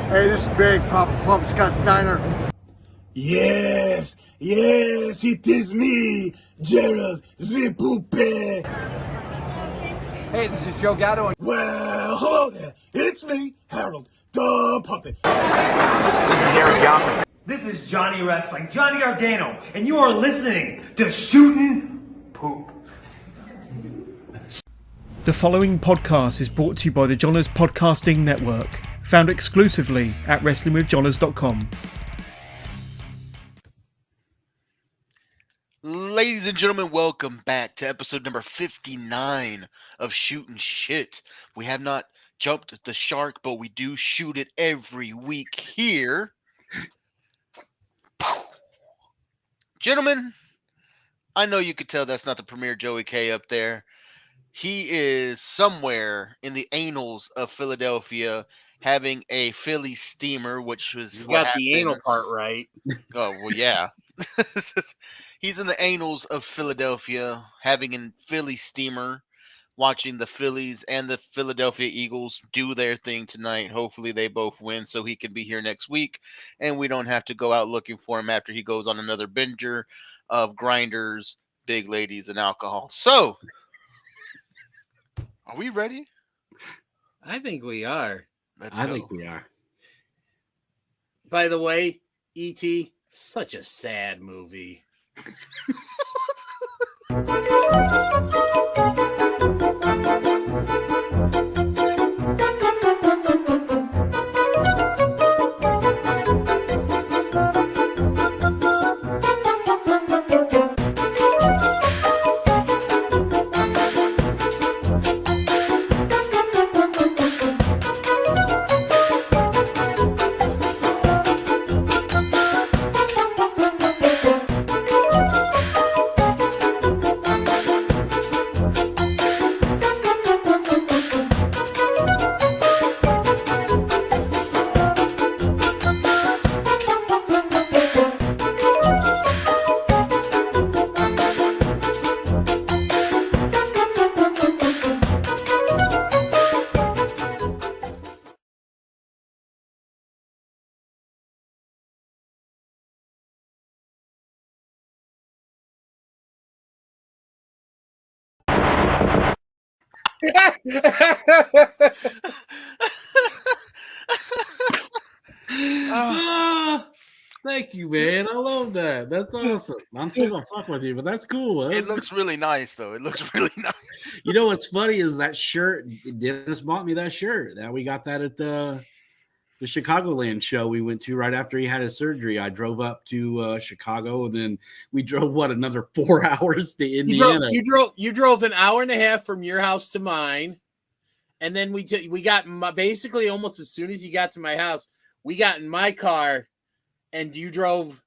Hey, this is Big Papa Pump Scott's Diner. Yes, it is me, Jarrett the Poopy. Hey, this is Joe Gatto. Well, hello there. It's me, Harold the Puppet. This is Eric Young. This is Johnny Wrestling, Johnny Ardano, and you are listening to Shootin' Poop. The following podcast is brought to you by the Johners Podcasting Network, found exclusively at WrestlingWithJohners.com. Ladies and gentlemen, welcome back to episode number 59 of Shootin' Shit. We have not jumped the shark, but we do shoot it every week here. Gentlemen, I know you could tell that's not the premier Joey K up there. He is somewhere in the annals of Philadelphia having a Philly steamer, which was you got the anal part right. Oh, well, yeah. He's in the annals of Philadelphia having a Philly steamer, watching the Phillies and the Philadelphia Eagles do their thing tonight. Hopefully they both win so he can be here next week and we don't have to go out looking for him after he goes on another binger of grinders, big ladies, and alcohol. So, are we ready? I think we are. Let's go. think we are. By the way, E.T., such a sad movie. Thank you, man. I love that. That's awesome. I'm still gonna fuck with you, but that's cool. It looks really nice, though. It looks really nice. You know what's funny is that shirt. Dennis bought me that shirt. That we got that at the Chicagoland show we went to right after he had his surgery. I drove up to Chicago, and then we drove another 4 hours to Indiana. You drove an hour and a half from your house to mine, and then we got basically almost as soon as you got to my house, we got in my car, and you drove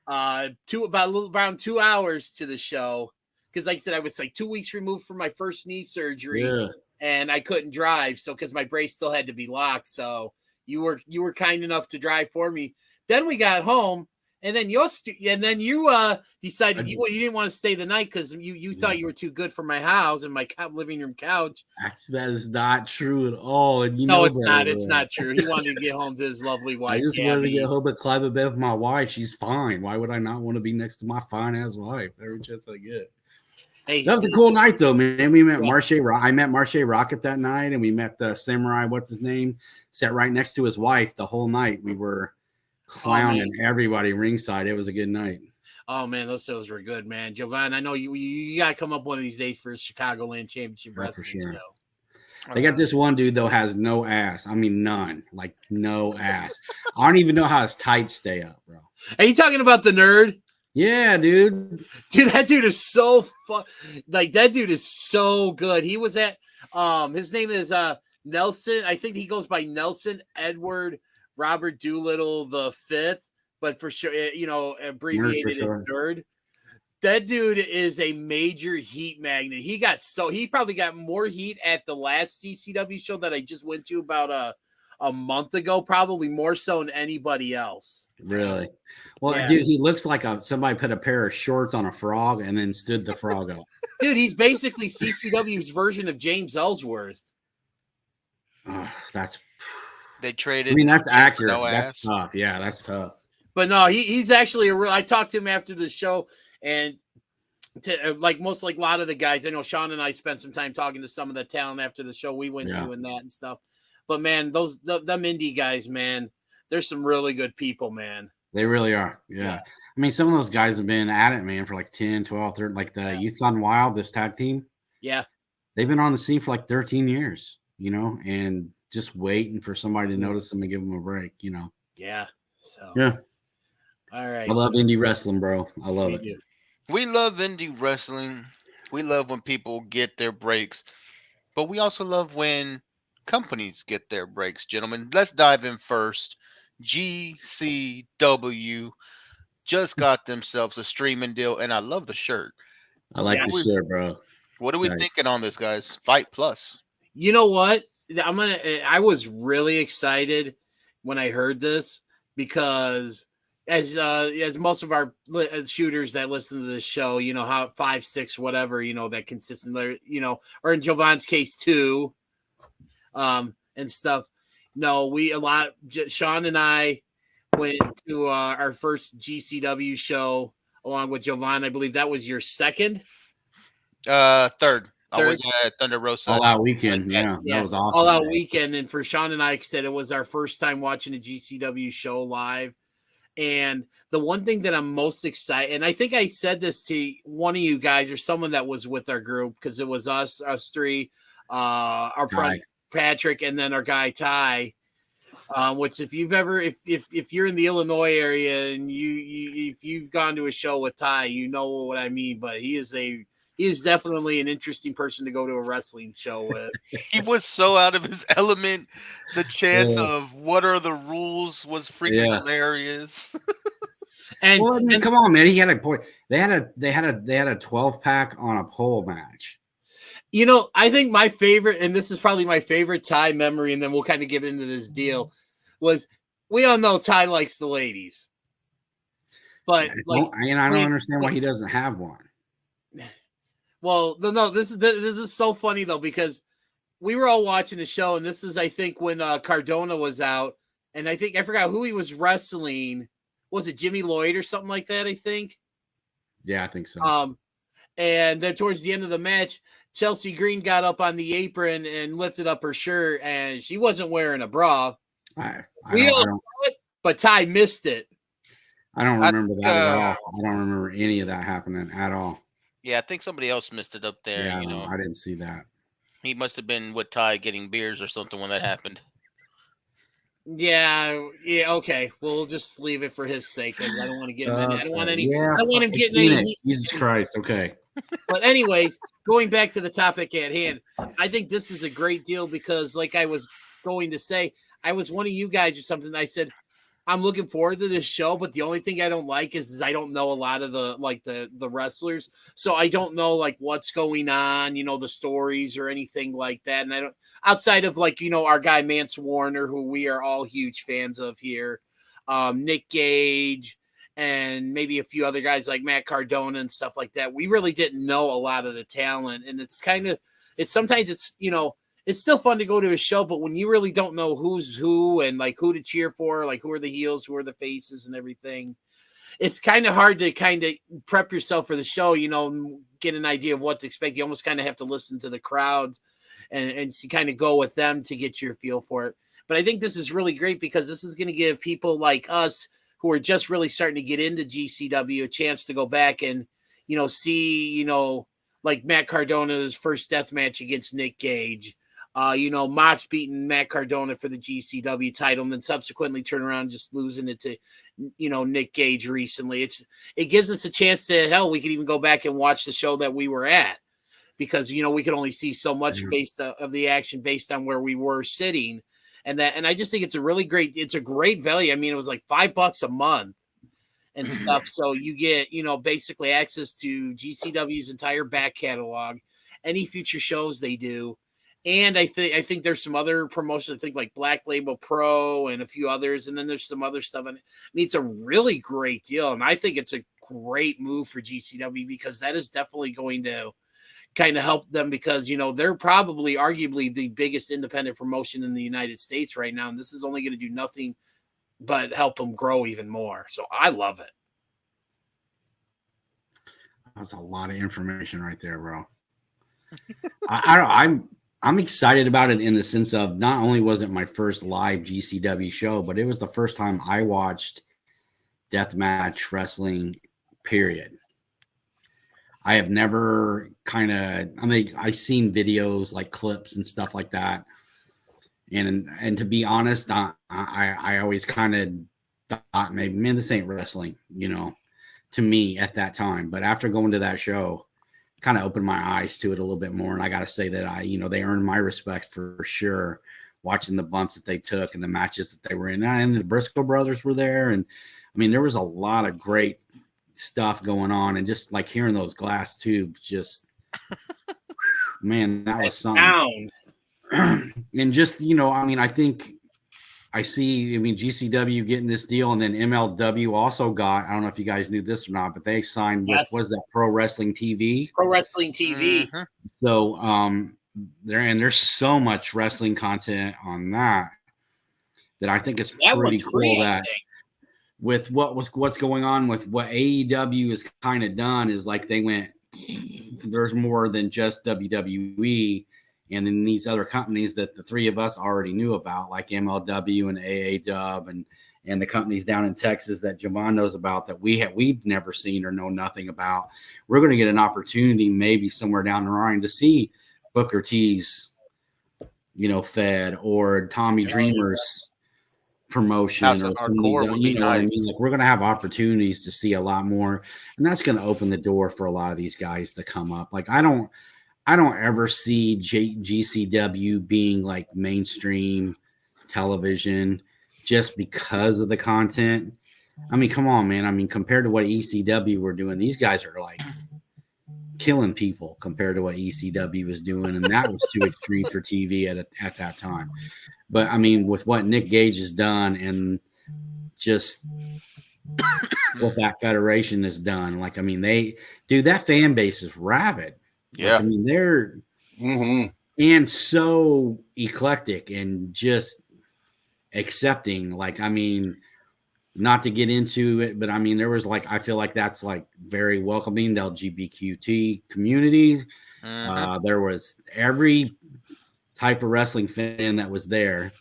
around 2 hours to the show because, like I said, I was like 2 weeks removed from my first knee surgery, and I couldn't drive, so because my brace still had to be locked, so. You were kind enough to drive for me. Then we got home, and then you decided you didn't want to stay the night because you thought you were too good for my house and my living room couch. That is not true at all. And no, it's not. It's not true. He wanted to get home to his lovely wife. I just wanted to get home to climb a bed with my wife. She's fine. Why would I not want to be next to my fine ass wife every chance I get? Hey, that was a cool night, though, man. We met Marche. I met Marche Rocket that night, and we met the samurai. What's his name? Sat right next to his wife the whole night. We were clowning everybody ringside. It was a good night. Oh man, those shows were good, man. Jovan, I know you got to come up one of these days for a Chicagoland Championship Wrestling show. They got this one dude though has no ass. I mean, none. Like no ass. I don't even know how his tights stay up, bro. Are you talking about the nerd? Yeah, dude. Dude, that dude is so fun. Like that dude is so good. He was at his name is Nelson. I think he goes by Nelson Edward Robert Doolittle the Fifth, but for sure, abbreviated as Nerd. That dude is a major heat magnet. He probably got more heat at the last CCW show that I just went to about a month ago, probably more so than anybody else. Really? Well, yeah. Dude, he looks like somebody put a pair of shorts on a frog and then stood the frog up. Dude, he's basically CCW's version of James Ellsworth. That's They traded. I mean, that's accurate. No That's ass. tough. Yeah, that's tough. But no, he's actually a real. I talked to him after the show, and to like a lot of the guys, I know Sean and I spent some time talking to some of the talent after the show we went to and that and stuff. But man, them indie guys, man, there's some really good people, man. They really are. Yeah. I mean, some of those guys have been at it, man, for like 10, 12, 13, like the Youth Gone Wild, this tag team. Yeah. They've been on the scene for like 13 years, you know, and just waiting for somebody to notice them and give them a break, you know. Yeah. So. Yeah. All right. I love indie wrestling, bro. I love it. We love indie wrestling. We love when people get their breaks, but we also love when companies get their breaks, gentlemen. Let's dive in first. GCW just got themselves a streaming deal, and I love the shirt. I like the shirt, bro. What are we thinking on this, guys? Fight Plus. You know what? I was really excited when I heard this because as most of our shooters that listen to this show, you know how 5, 6, whatever, you know, that consistent, you know, or in Jovan's case 2, and stuff. No, Sean and I went to our first GCW show along with Jovan. I believe that was your second? Third. I was at Thunder Rosa. All Out Weekend. Yeah, that was awesome. All Out Weekend. And for Sean and I said it was our first time watching a GCW show live. And the one thing that I'm most excited, and I think I said this to one of you guys or someone that was with our group, because it was us three, our friend Patrick, and then our guy Ty. Which if you're in the Illinois area and if you've gone to a show with Ty, you know what I mean. But he is definitely an interesting person to go to a wrestling show with. He was so out of his element. The chance of what are the rules was freaking hilarious. And well, I mean, come on, man. He had a point. They had a 12-pack on a pole match. You know, I think my favorite, and this is probably my favorite Ty memory, and then we'll kind of get into this deal, was we all know Ty likes the ladies. But I don't understand why he doesn't have one. Well, no, this is so funny though, because we were all watching the show, and this is, I think, when Cardona was out, and I forgot who he was wrestling. Was it Jimmy Lloyd or something like that? I think. Yeah, I think so. And then towards the end of the match, Chelsea Green got up on the apron and lifted up her shirt, and she wasn't wearing a bra. But Ty missed it. I don't remember that at all. I don't remember any of that happening at all. Yeah, I think somebody else missed it up there. Yeah, you know, I didn't see that. He must have been with Ty getting beers or something when that happened. Yeah, okay. We'll just leave it for his sake, because I don't want to get him in. I don't want any. Yeah, I don't want him getting any. Jesus Christ. Okay. But anyways, going back to the topic at hand, I think this is a great deal because, like I was going to say, I was one of you guys or something. I said, I'm looking forward to this show, but the only thing I don't like is I don't know a lot of the wrestlers. So I don't know like what's going on, you know, the stories or anything like that. And I don't, outside of like, you know, our guy Mance Warner, who we are all huge fans of here, Nick Gage, and maybe a few other guys like Matt Cardona and stuff like that. We really didn't know a lot of the talent. And sometimes it's, you know, it's still fun to go to a show, but when you really don't know who's who and like who to cheer for, like who are the heels, who are the faces and everything, it's kind of hard to kind of prep yourself for the show, you know, get an idea of what to expect. You almost kind of have to listen to the crowd and kind of go with them to get your feel for it. But I think this is really great because this is going to give people like us who are just really starting to get into GCW a chance to go back and, you know, see, you know, like Matt Cardona's first death match against Nick Gage. You know, Mox beating Matt Cardona for the GCW title and then subsequently turn around and just losing it to, you know, Nick Gage recently. It gives us a chance to, hell, we could even go back and watch the show that we were at because, you know, we could only see so much based of the action based on where we were sitting. And I just think it's a great value. I mean, it was like $5 a month and stuff. So you get, you know, basically access to GCW's entire back catalog, any future shows they do. And I think there's some other promotions, I think like Black Label Pro and a few others. And then there's some other stuff. And I mean, it's a really great deal. And I think it's a great move for GCW because that is definitely going to kind of help them because, they're probably arguably the biggest independent promotion in the United States right now. And this is only going to do nothing but help them grow even more. So I love it. That's a lot of information right there, bro. I'm excited about it in the sense of not only was it my first live GCW show, but it was the first time I watched deathmatch wrestling, period. I have never I've seen videos like clips and stuff like that. And to be honest, I always kind of thought maybe, man, this ain't wrestling, to me at that time. But after going to that show, kind of opened my eyes to it a little bit more. And I got to say that they earned my respect for sure, watching the bumps that they took and the matches that they were in. And the Briscoe brothers were there. And I mean, there was a lot of great stuff going on. And just like hearing those glass tubes, just, man, that was something. And just, I think GCW getting this deal, and then MLW also got, I don't know if you guys knew this or not, but they signed with, what is that, Pro Wrestling TV? Pro Wrestling TV. Mm-hmm. So there's so much wrestling content on that I think it's pretty cool that with what's going on with what AEW has kind of done is like they went, there's more than just WWE. And then these other companies that the three of us already knew about, like MLW and AAW and the companies down in Texas that Javon knows about that we've never seen or know nothing about. We're going to get an opportunity maybe somewhere down the line to see Booker T's, Fed or Tommy Dreamer's promotion. House of Hardcore would be nice. Like, we're going to have opportunities to see a lot more, and that's going to open the door for a lot of these guys to come up. Like I don't ever see GCW being like mainstream television just because of the content. I mean, come on, man. I mean, compared to what ECW were doing, these guys are like killing people compared to what ECW was doing. And that was too extreme for TV at that time. But I mean, with what Nick Gage has done and just what that federation has done, like, I mean, that fan base is rabid. Yeah, like, I mean, they're and so eclectic and just accepting. Like, I mean, not to get into it, but I mean, there was like, I feel like that's like very welcoming, the LGBTQ community. There was every type of wrestling fan that was there.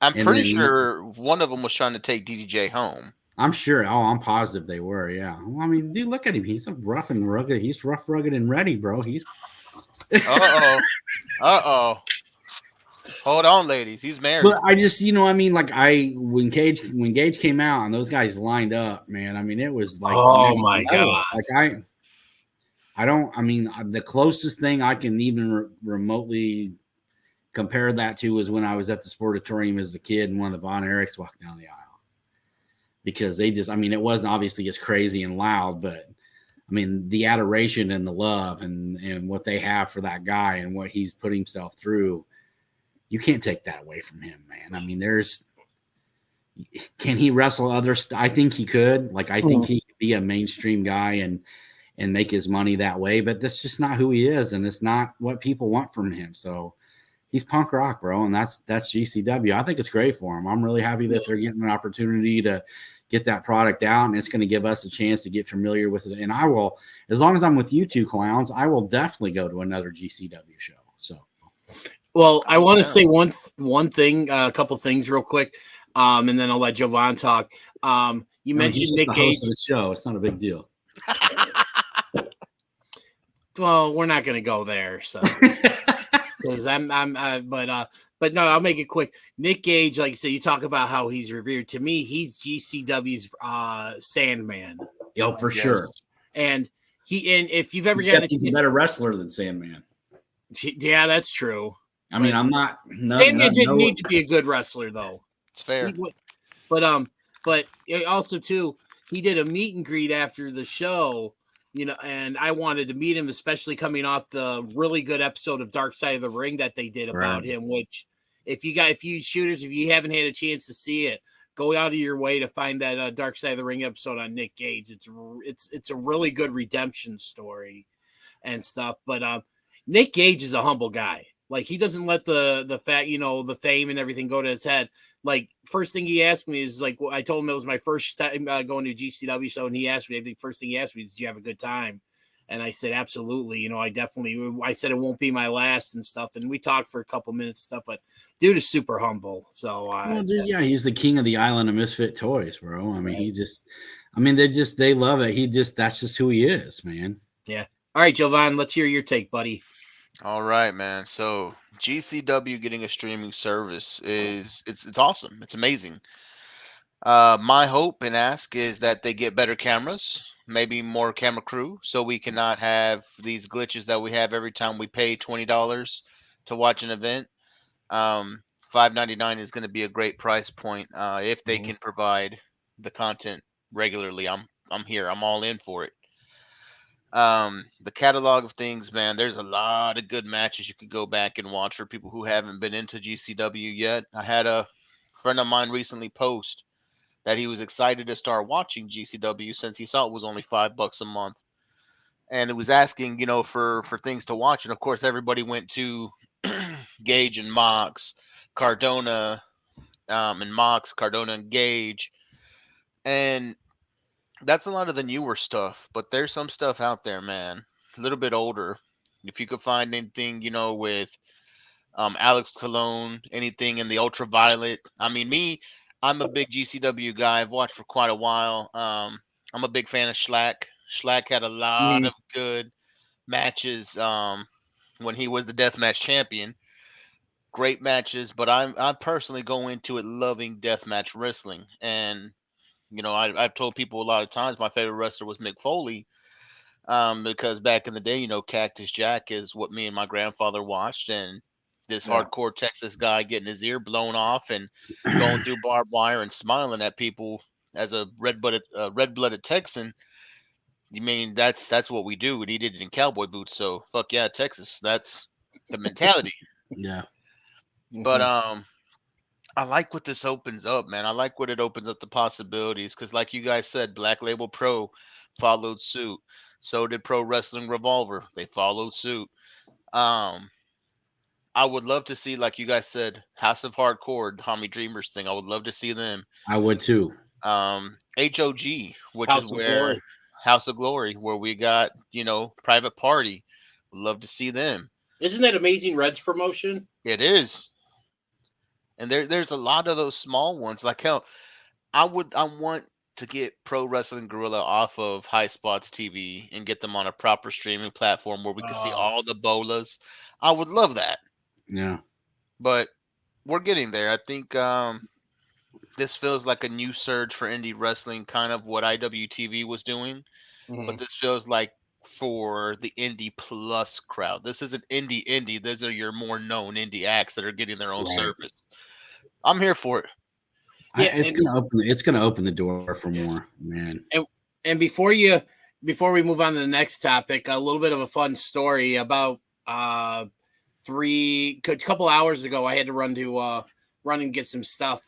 I'm pretty sure one of them was trying to take DDJ home. I'm sure. Oh, I'm positive they were. Yeah. Well, I mean, dude, look at him. He's rough and rugged. He's rough, rugged, and ready, bro. He's. Uh-oh. Hold on, ladies. He's married. But I just, I mean, like when Gage came out and those guys lined up, man. I mean, it was like, oh my god. Like the closest thing I can even remotely compare that to was when I was at the Sportatorium as a kid and one of the Von Erichs walked down the aisle. Because they just, I mean, it wasn't obviously as crazy and loud, but I mean, the adoration and the love and what they have for that guy and what he's put himself through, you can't take that away from him, man. I mean, can he wrestle I think he could. Like, I think he could be a mainstream guy and make his money that way, but that's just not who he is. And it's not what people want from him. So he's punk rock, bro. And that's GCW. I think it's great for him. I'm really happy that they're getting an opportunity to get that product out, and it's going to give us a chance to get familiar with it. And I will, as long as I'm with you two clowns, I will definitely go to another GCW show. So, well, I want to say one thing, a couple things real quick, and then I'll let Jovan talk. You mentioned Nick Gage. Of the show. It's not a big deal. Well, we're not going to go there, so because but no, I'll make it quick. Nick Gage, like you said, you talk about how he's revered. To me, he's GCW's Sandman. Yeah, for sure. And if you've ever gotten, he's a better wrestler than Sandman. Yeah, that's true. I mean, I'm not. Sandman didn't need to be a good wrestler, though. It's fair. But also too, he did a meet and greet after the show. And I wanted to meet him, especially coming off the really good episode of Dark Side of the Ring that they did about him, which if you haven't had a chance to see it, go out of your way to find that Dark Side of the Ring episode on Nick Gage. It's a really good redemption story. and stuff. But Nick Gage is a humble guy. Like, he doesn't let the fact, the fame and everything go to his head. Like, first thing he asked me is, like, I told him it was my first time going to a GCW show, and he asked me, I think first thing he asked me is, did you have a good time? And I said, absolutely. I said it won't be my last and stuff. And we talked for a couple minutes and stuff, but dude is super humble. So, dude, yeah, he's the king of the island of misfit toys, bro. I mean, right. they love it. That's just who he is, man. Yeah. All right, Jovan, let's hear your take, buddy. All right, man. So GCW getting a streaming service it's awesome. It's amazing. My hope and ask is that they get better cameras, maybe more camera crew, so we cannot have these glitches that we have every time we pay $20 to watch an event. $5.99 is going to be a great price point if they can provide the content regularly. I'm here. I'm all in for it. The catalog of things, man, there's a lot of good matches you could go back and watch for people who haven't been into GCW yet. I had a friend of mine recently post that he was excited to start watching GCW since he saw it was only $5 a month, and it was asking, for things to watch. And of course, everybody went to Gage and Mox, Cardona, and Mox, Cardona and Gage, and that's a lot of the newer stuff, but there's some stuff out there, man, a little bit older. If you could find anything, with Alex Colon, anything in the ultraviolet. I mean, I'm a big GCW guy. I've watched for quite a while. I'm a big fan of Schlack. Schlack had a lot of good matches when he was the deathmatch champion. Great matches, but I personally go into it loving deathmatch wrestling. And I've told people a lot of times my favorite wrestler was Mick Foley, because back in the day, Cactus Jack is what me and my grandfather watched, and this hardcore Texas guy getting his ear blown off and going through barbed wire and smiling at people as a red-blooded Texan. You mean that's what we do, and he did it in cowboy boots. So fuck yeah, Texas. That's the mentality. Yeah. But I like what this opens up, man. I like what it opens up the possibilities, because like you guys said, Black Label Pro followed suit. So did Pro Wrestling Revolver. They followed suit. I would love to see, like you guys said, House of Hardcore, Tommy Dreamer's thing. I would love to see them. I would too. HOG, which House is of where Glory. House of Glory, where we got, Private Party. Would love to see them. Isn't that Amazing Reds promotion? It is. And there's a lot of those small ones. Like, hell, I want to get Pro Wrestling Guerrilla off of High Spots TV and get them on a proper streaming platform where we can see all the bolas. I would love that. Yeah. But we're getting there. I think this feels like a new surge for indie wrestling, kind of what IWTV was doing. But this feels like for the indie plus crowd. This isn't indie. Those are your more known indie acts that are getting their own service. I'm here for it. Yeah, it's gonna open the door for more, man. And before we move on to the next topic, a little bit of a fun story about a couple hours ago. I had to run and get some stuff,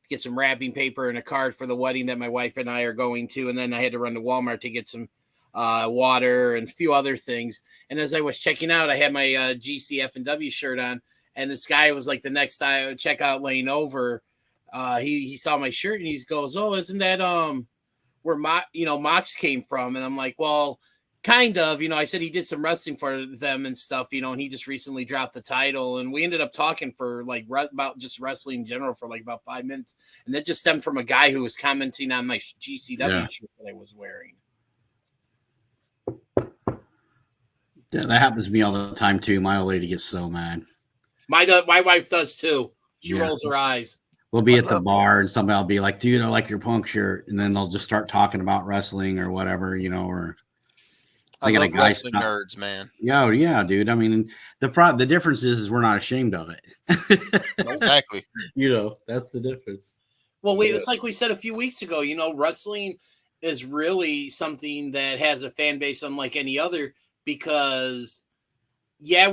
get some wrapping paper and a card for the wedding that my wife and I are going to, and then I had to run to Walmart to get some water and a few other things. And as I was checking out, I had my GCF&W shirt on, and this guy was like the next checkout lane over. He saw my shirt and he goes, "Oh, isn't that where Mox came from?" And I'm like, "Well, kind of." I said he did some wrestling for them and stuff, and he just recently dropped the title. And we ended up talking for like about just wrestling in general for like about 5 minutes. And that just stemmed from a guy who was commenting on my GCW shirt that I was wearing. Yeah, that happens to me all the time too. My old lady gets so mad. My wife does too. She rolls her eyes. We'll be at the bar and somebody will be like, "Dude, I like your punk shirt," and then they'll just start talking about wrestling or whatever, or I love wrestling nerds, man. Yeah, dude. I mean, the difference is we're not ashamed of it. Exactly. That's the difference. Well, it's like we said a few weeks ago. Wrestling is really something that has a fan base unlike any other, because you have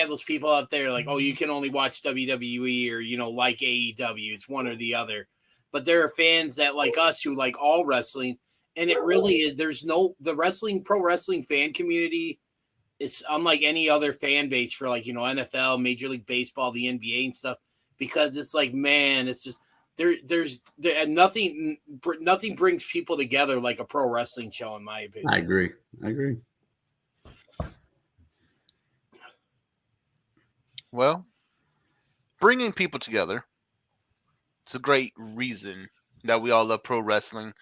those people out there like, oh, you can only watch WWE or, like AEW. It's one or the other. But there are fans that like us who like all wrestling. And it really is, the pro wrestling fan community it's unlike any other fan base for like, NFL, Major League Baseball, the NBA and stuff, because it's like, man, it's just there's nothing brings people together like a pro wrestling show, in my opinion. I agree. Well, bringing people together, it's a great reason that we all love pro wrestling.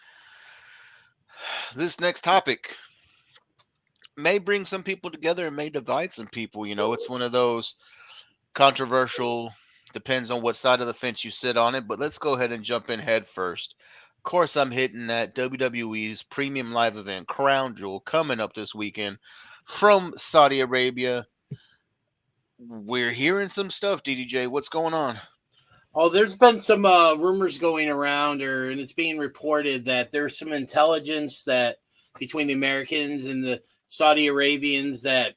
This next topic may bring some people together and may divide some people. It's one of those controversial, depends on what side of the fence you sit on it, but let's go ahead and jump in head first. Of course, I'm hitting that WWE's premium live event, Crown Jewel, coming up this weekend from Saudi Arabia. We're hearing some stuff, DDJ. What's going on? Oh, there's been some rumors going around, and it's being reported that there's some intelligence that between the Americans and the Saudi Arabians that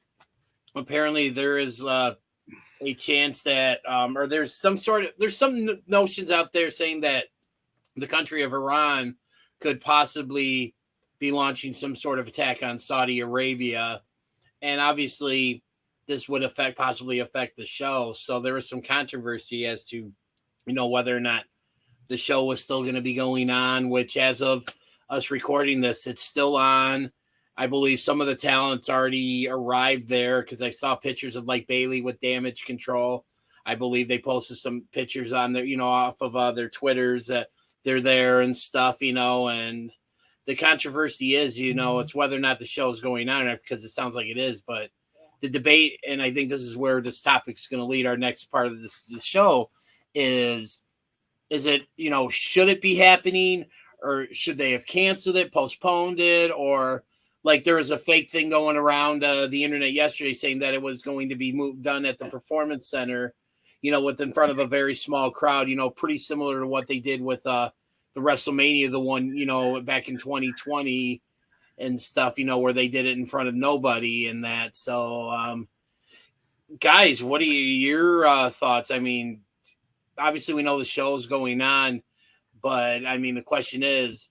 apparently there is a chance that, or there's some notions out there saying that the country of Iran could possibly be launching some sort of attack on Saudi Arabia, and obviously this would possibly affect the show. So there was some controversy as to, whether or not the show was still going to be going on, which as of us recording this, it's still on. I believe some of the talent's already arrived there because I saw pictures of like Bailey with Damage Control. I believe they posted some pictures on their, off of their Twitters that they're there and stuff, and the controversy is, it's whether or not the show is going on, because it sounds like it is, but the debate, and I think this is where this topic is going to lead our next part of this show, is it, should it be happening, or should they have canceled it, postponed it, or like there was a fake thing going around the internet yesterday saying that it was going to be done at the Performance Center, with in front of a very small crowd, pretty similar to what they did with the WrestleMania, the one, back in 2020 and stuff, where they did it in front of nobody and that. So, guys, what are your thoughts? I mean, obviously we know the show's going on, but I mean, the question is,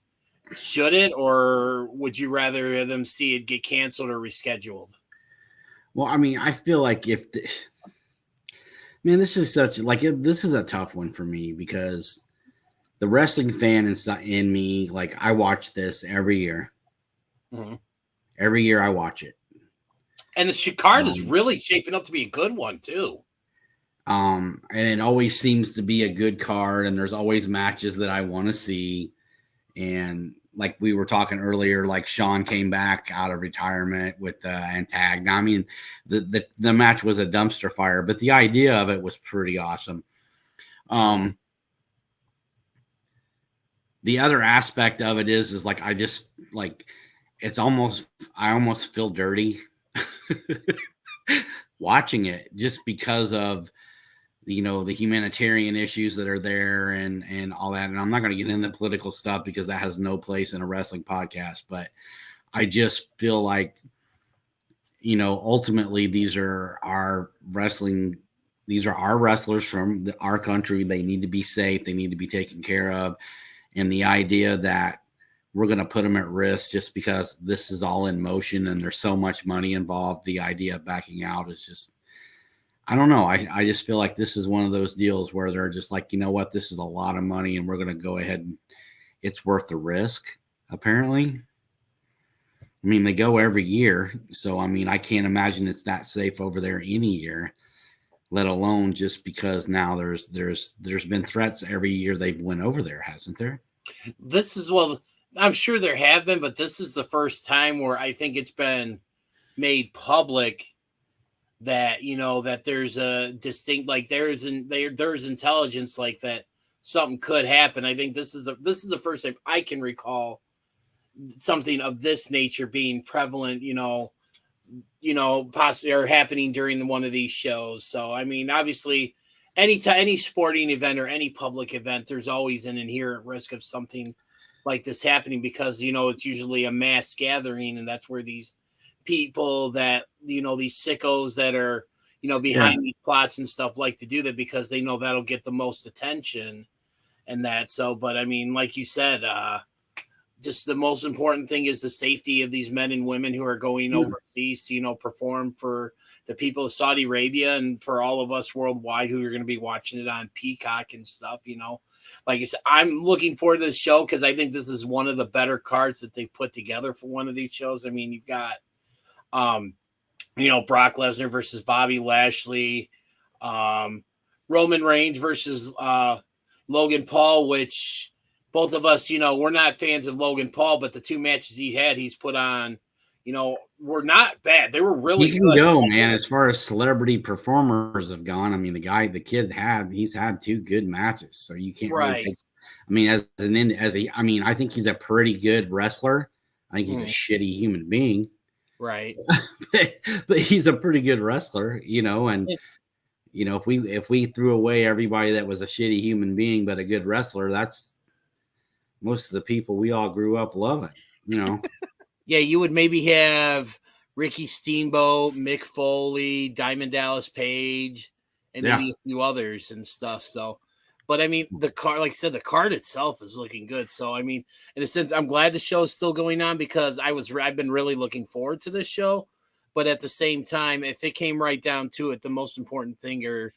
should it, or would you rather them see it get canceled or rescheduled? Well, I mean, I feel like this is this is a tough one for me because the wrestling fan in me, like I watch this every year. Mm-hmm. Every year I watch it. And the card is really shaping up to be a good one too. And it always seems to be a good card, and there's always matches that I want to see. And like we were talking earlier, like Sean came back out of retirement with and tagged. Now, I mean, the match was a dumpster fire, but the idea of it was pretty awesome. The other aspect of it is like I just like I almost feel dirty watching it just because of the humanitarian issues that are there and all that. And I'm not going to get into political stuff because that has no place in a wrestling podcast, but I just feel like, ultimately these are our wrestling. These are our wrestlers from our country. They need to be safe. They need to be taken care of. And the idea that we're going to put them at risk just because this is all in motion and there's so much money involved, the idea of backing out is just, I don't know. I just feel like this is one of those deals where they're just like, you know what, this is a lot of money and we're going to go ahead and it's worth the risk, apparently. I mean, they go every year. So, I mean, I can't imagine it's that safe over there any year, let alone just because now there's been threats every year they've went over there, hasn't there? I'm sure there have been, but this is the first time where I think it's been made public that, that there's a distinct, like there's intelligence like that something could happen. I think this is the first time I can recall something of this nature being prevalent, possibly or happening during one of these shows. So, I mean, obviously any sporting event or any public event, there's always an inherent risk of something like this happening because, it's usually a mass gathering and that's where these people that, these sickos that are, behind these plots and stuff like to do that because they know that'll get the most attention and that. So, but I mean, like you said, just the most important thing is the safety of these men and women who are going overseas to, you know, perform for the people of Saudi Arabia and for all of us worldwide who are going to be watching it on Peacock and stuff, you know. Like I said, I'm looking forward to this show because I think this is one of the better cards that they've put together for one of these shows. I mean, you've got, you know, Brock Lesnar versus Bobby Lashley, Roman Reigns versus Logan Paul, which both of us, you know, we're not fans of Logan Paul, but the 2 matches he's put on, you know, were not bad. They were really good. You can go, man. As far as celebrity performers have gone, I mean, he's had 2 good matches, so you can't really take, I mean, I think he's a pretty good wrestler. I think he's a shitty human being. Right. but he's a pretty good wrestler, you know, and you know, if we threw away everybody that was a shitty human being but a good wrestler, that's most of the people we all grew up loving, you know. Yeah, you would maybe have Ricky Steamboat, Mick Foley, Diamond Dallas Page, and maybe a few others and stuff. So, but I mean, the card, like I said, the card itself is looking good. So, I mean, in a sense, I'm glad the show is still going on because I've been really looking forward to this show. But at the same time, if it came right down to it, the most important thing are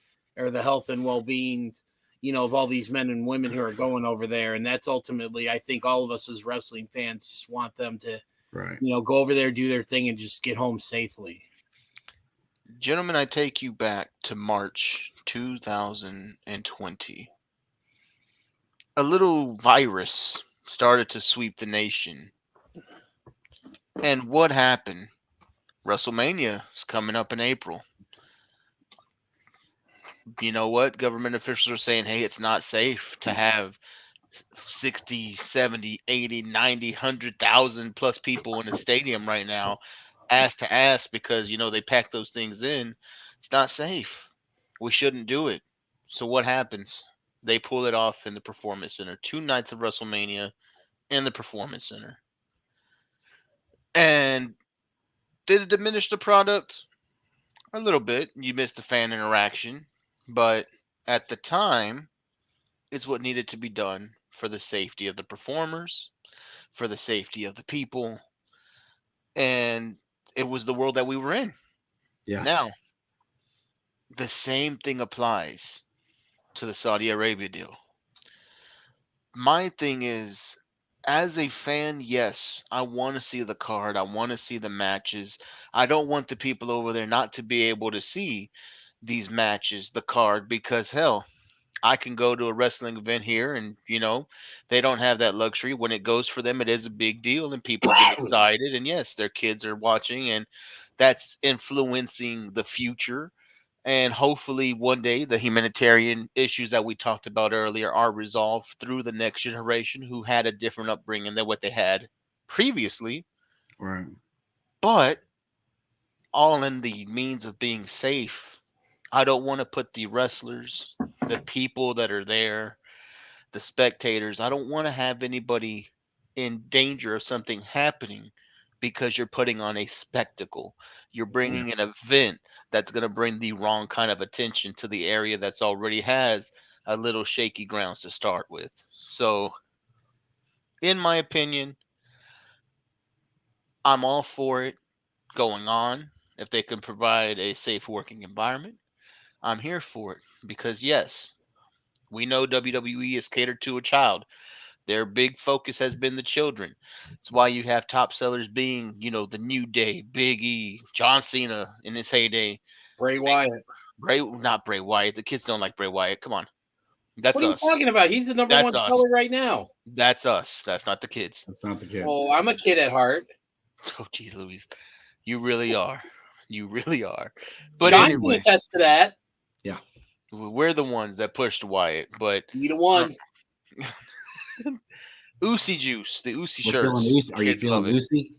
the health and well-being, you know, of all these men and women who are going over there. And that's ultimately, I think all of us as wrestling fans just want them to, you know, go over there, do their thing, and just get home safely. Gentlemen, I take you back to March 2020. A little virus started to sweep the nation. And what happened? WrestleMania is coming up in April. You know what? Government officials are saying, hey, it's not safe to have 60, 70, 80, 90, 100,000 plus people in a stadium right now, ass to ass, because, you know, they pack those things in. It's not safe. We shouldn't do it. So what happens? They pull it off in the Performance Center. 2 nights of WrestleMania in the Performance Center. And did it diminish the product? A little bit. You missed the fan interaction. But at the time, it's what needed to be done for the safety of the performers, for the safety of the people. And it was the world that we were in. Yeah. Now, the same thing applies to the Saudi Arabia deal. My thing is, as a fan, yes, I want to see the card. I want to see the matches. I don't want the people over there not to be able to see these matches, the card, because hell, I can go to a wrestling event here and, you know, they don't have that luxury. When it goes for them, it is a big deal and people get excited. And yes, their kids are watching and that's influencing the future. And hopefully one day the humanitarian issues that we talked about earlier are resolved through the next generation who had a different upbringing than what they had previously. Right. But all in the means of being safe. I don't want to put the wrestlers, the people that are there, the spectators, I don't want to have anybody in danger of something happening because you're putting on a spectacle. You're bringing an event that's going to bring the wrong kind of attention to the area that's already has a little shaky grounds to start with. So, in my opinion, I'm all for it going on. If they can provide a safe working environment, I'm here for it because yes, we know WWE is catered to a child. Their big focus has been the children. It's why you have top sellers being, you know, the New Day, Big E, John Cena in his heyday. Bray Wyatt. Not Bray Wyatt. The kids don't like Bray Wyatt. Come on. That's what are us. You talking about? He's the number That's one us. seller right now. That's us. That's not the kids. That's not the kids. Oh, I'm a kid at heart. Oh, geez, Louise. You really are. You really are. But Sean anyway. can attest to that. Yeah. We're the ones that pushed Wyatt, but you the ones. Usi juice, the Usi We're shirts. Are you feeling Usi?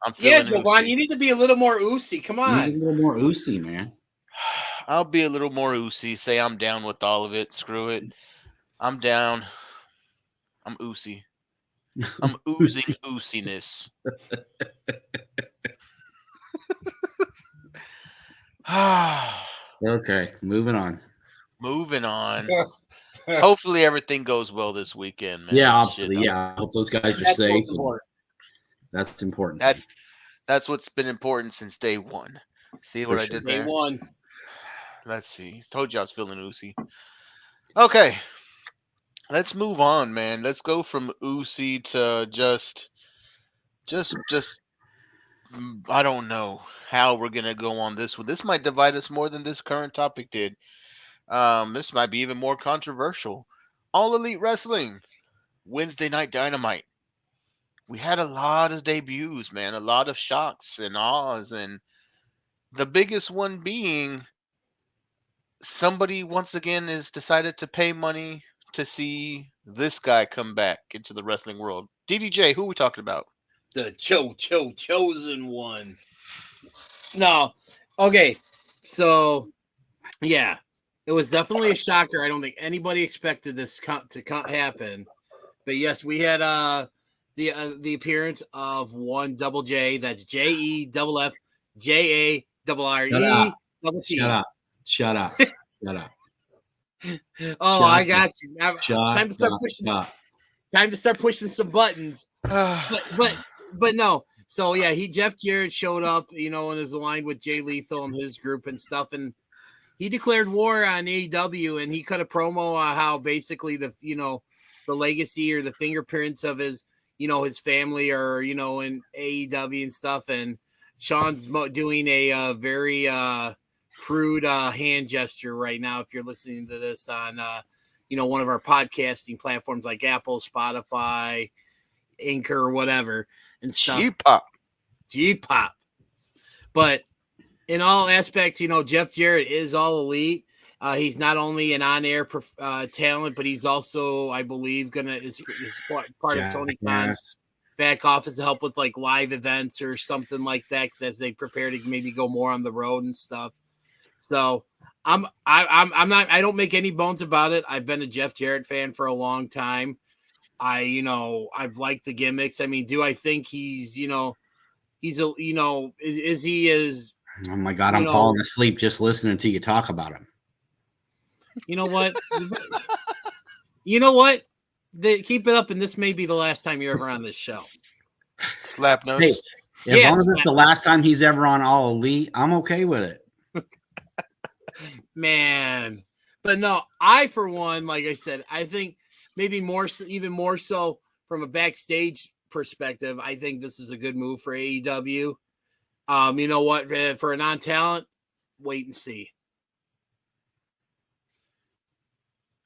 I'm feeling Jovan, Usi. you need to be a little more Usi. Come on. You need a little more Usi, man. I'll be a little more Usi. Say I'm down with all of it. Screw it. I'm down. I'm Usi. I'm oozing Usiness. Okay, moving on. Moving on. hopefully everything goes well this weekend, man. Yeah, Shit, obviously. Yeah, I hope those guys are That's safe. most important. That's important. That's what's been important since day one. See what For I sure. did Day there? one. Let's see. Told you I was feeling oozy. Okay, let's move on, man. Let's go from oozy to just I don't know how we're gonna go on this one. This might divide us more than this current topic did. This might be even more controversial. All Elite Wrestling, Wednesday Night Dynamite. We had a lot of debuts, man, a lot of shocks and awes, and the biggest one being somebody once again has decided to pay money to see this guy come back into the wrestling world. DDJ, who are we talking about? The chosen one. No. Okay. So, yeah. It was definitely a shocker. I don't think anybody expected this to happen. But yes, we had the appearance of one Double J. That's JEFF JARRE double T. Shut up. Oh, I got you. Time to start pushing. Shut. Time to start pushing some buttons. But no. So yeah, Jeff Jarrett showed up, and is aligned with Jay Lethal and his group and stuff, and he declared war on AEW, and he cut a promo on how basically the legacy or the fingerprints of his family are in AEW and stuff, and Sean's doing a very crude hand gesture right now. If you're listening to this on one of our podcasting platforms like Apple, Spotify, Anchor, or whatever, and stuff. G-pop. But in all aspects, Jeff Jarrett is all elite. He's not only an on-air talent, but he's also, I believe, is part of Tony Khan's back office to help with like live events or something like that, as they prepare to maybe go more on the road and stuff. So I'm not. I don't make any bones about it. I've been a Jeff Jarrett fan for a long time. I've liked the gimmicks. I mean, do I think he's is he as Oh my God, I'm falling asleep just listening to you talk about him. You know what? You know what? Keep it up, and this may be the last time you're ever on this show. Slap notes. Hey, as long as it's the last time he's ever on All Elite, I'm okay with it. Man. But no, I, for one, like I said, I think maybe even more so from a backstage perspective, I think this is a good move for AEW. You know what? For a non-talent, wait and see.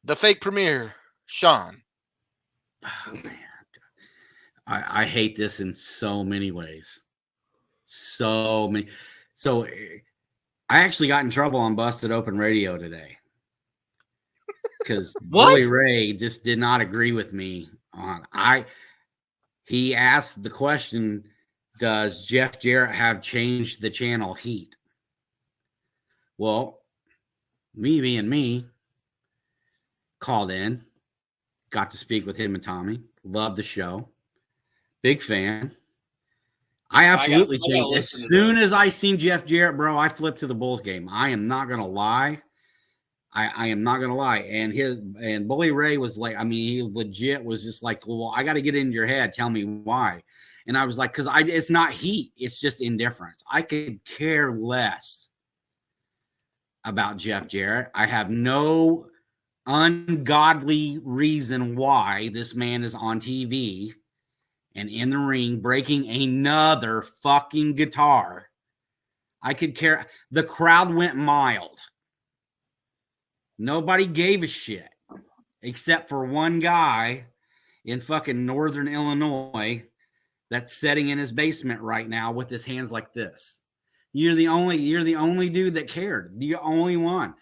The fake premiere, Sean. Oh, man. I hate this in so many ways. So many. So I actually got in trouble on Busted Open Radio today because Billy Ray just did not agree with me on. He asked the question, does Jeff Jarrett have changed the channel heat? Well, me being me, called in, got to speak with him and Tommy. Loved the show. Big fan. I absolutely changed. As soon as I seen Jeff Jarrett, bro, I flipped to the Bulls game. I am not going to lie. I am not going to lie. And Bully Ray was like, I mean, he legit was just like, well, I got to get into your head. Tell me why. And I was like, because it's not heat. It's just indifference. I could care less about Jeff Jarrett. I have no ungodly reason why this man is on TV and in the ring breaking another fucking guitar. I could care. The crowd went mild. Nobody gave a shit except for one guy in fucking Northern Illinois that's sitting in his basement right now with his hands like this. You're the only dude that cared. The only one.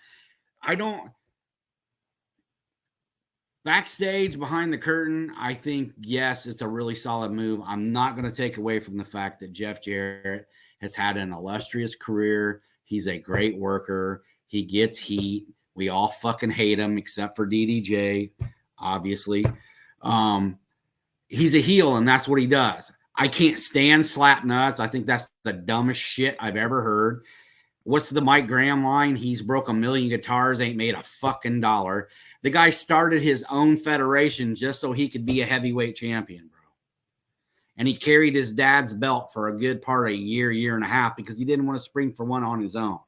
Backstage, behind the curtain, I think, yes, it's a really solid move. I'm not going to take away from the fact that Jeff Jarrett has had an illustrious career. He's a great worker. He gets heat. We all fucking hate him except for DDJ, obviously. He's a heel, and that's what he does. I can't stand slap nuts. I think that's the dumbest shit I've ever heard. What's the Mike Graham line? He's broke 1 million guitars, ain't made a fucking dollar. The guy started his own federation just so he could be a heavyweight champion, bro. And he carried his dad's belt for a good part of a year and a half because he didn't want to spring for one on his own.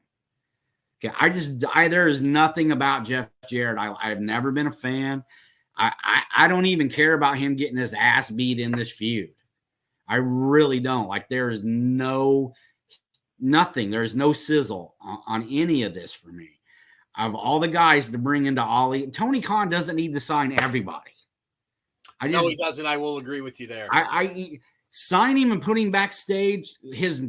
Okay, there is nothing about Jeff Jarrett. I've never been a fan. I don't even care about him getting his ass beat in this feud. I really don't. Like, there is nothing. There's no sizzle on any of this for me. Of all the guys to bring into Ollie, Tony Khan doesn't need to sign everybody. No, he doesn't. I will agree with you there. I sign him and put him backstage. His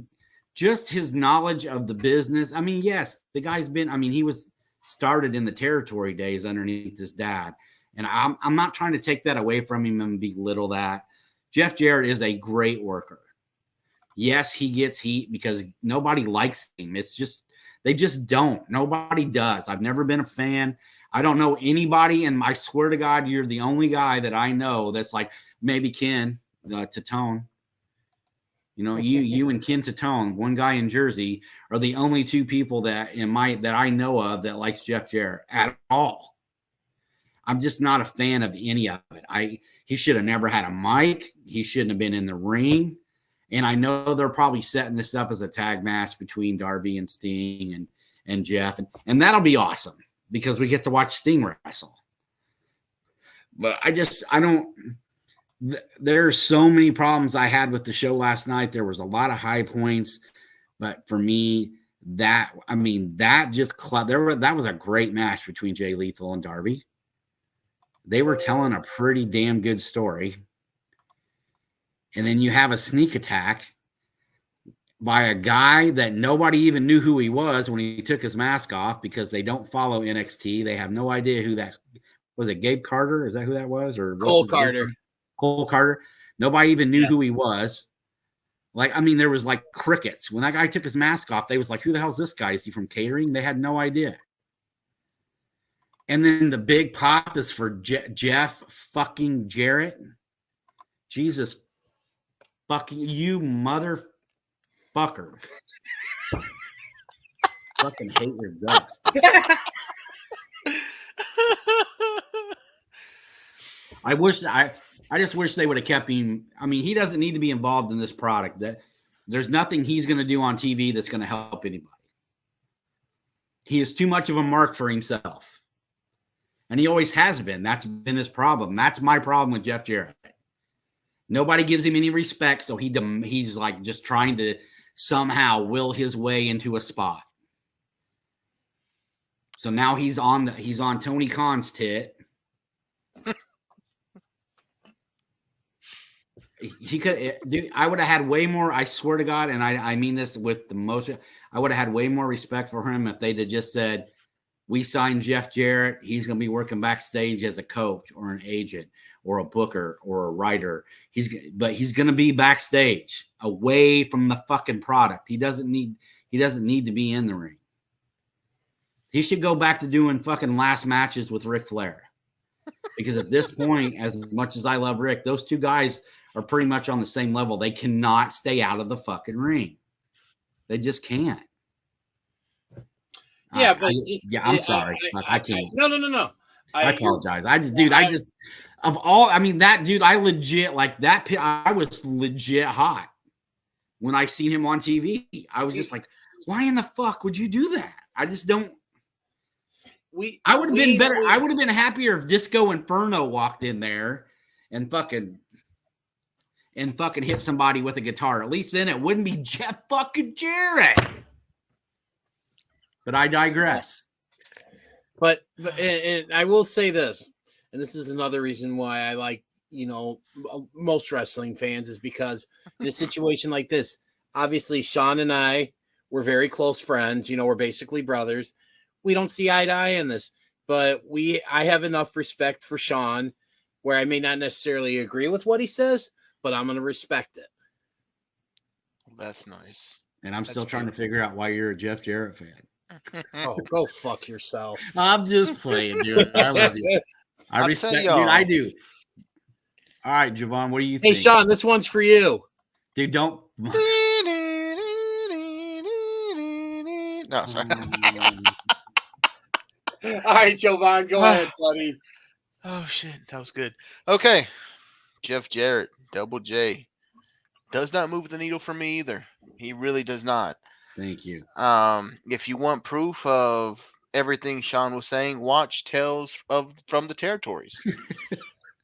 knowledge of the business. I mean, yes, the guy's been. I mean, he was started in the territory days underneath his dad, and I'm not trying to take that away from him and belittle that. Jeff Jarrett is a great worker. Yes, he gets heat because nobody likes him. It's just. They just don't. Nobody does. I've never been a fan. I don't know anybody, and I swear to God, you're the only guy that I know that's like maybe Ken Tatone. You know, you and Ken Tatone, one guy in Jersey, are the only two people that I know of that likes Jeff Jarrett at all. I'm just not a fan of any of it. He should have never had a mic. He shouldn't have been in the ring. And I know they're probably setting this up as a tag match between Darby and Sting and Jeff. And that'll be awesome because we get to watch Sting wrestle. But there's so many problems I had with the show last night. There was a lot of high points. But for me, that was a great match between Jay Lethal and Darby. They were telling a pretty damn good story. And then you have a sneak attack by a guy that nobody even knew who he was when he took his mask off because they don't follow NXT. They have no idea who that was. It Gabe Carter? Is that who that was? Or Cole Carter. Cole Carter. Nobody even knew who he was. Like, I mean, there was like crickets. When that guy took his mask off, they was like, who the hell is this guy? Is he from catering? They had no idea. And then the big pop is for Jeff fucking Jarrett. Jesus fucking you motherfucker. Fucking hate your guts. I just wish they would have kept him. I mean, he doesn't need to be involved in this product. That there's nothing he's going to do on TV that's going to help anybody. He is too much of a mark for himself. And he always has been. That's been his problem. That's my problem with Jeff Jarrett. Nobody gives him any respect, so he's like just trying to somehow will his way into a spot. So now he's on Tony Khan's tit. He could, dude. I would have had way more. I swear to God, and I mean this with the most. I would have had way more respect for him if they'd have just said, "We signed Jeff Jarrett. He's going to be working backstage as a coach or an agent or a booker or a writer. He's going to be backstage, away from the fucking product. He doesn't need to be in the ring. He should go back to doing fucking last matches with Ric Flair, because at this point, as much as I love Rick, those two guys are pretty much on the same level. They cannot stay out of the fucking ring. They just can't. Yeah, but I'm sorry. I can't. No. I apologize. That dude, I legit like that. I was legit hot when I seen him on TV. I was just like, why in the fuck would you do that? I just don't. I would have been better. I would have been happier if Disco Inferno walked in there and fucking hit somebody with a guitar. At least then it wouldn't be Jeff fucking Jarrett. But I digress. But and I will say this, and this is another reason why I like, most wrestling fans, is because in a situation like this, obviously Sean and I were very close friends. We're basically brothers. We don't see eye to eye in this, but I have enough respect for Sean where I may not necessarily agree with what he says, but I'm going to respect it. That's nice. And I'm still trying to figure out why you're a Jeff Jarrett fan. Oh, go fuck yourself. I'm just playing, dude. I love you. I respect you. I do. All right, Javon, what do you think? Hey, Sean, this one's for you. Dude, don't. No, sorry. All right, Jovan, go ahead, buddy. Oh shit, that was good. Okay, Jeff Jarrett, Double J, does not move the needle for me either. He really does not. Thank you. If you want proof of everything Sean was saying, watch Tales from the Territories.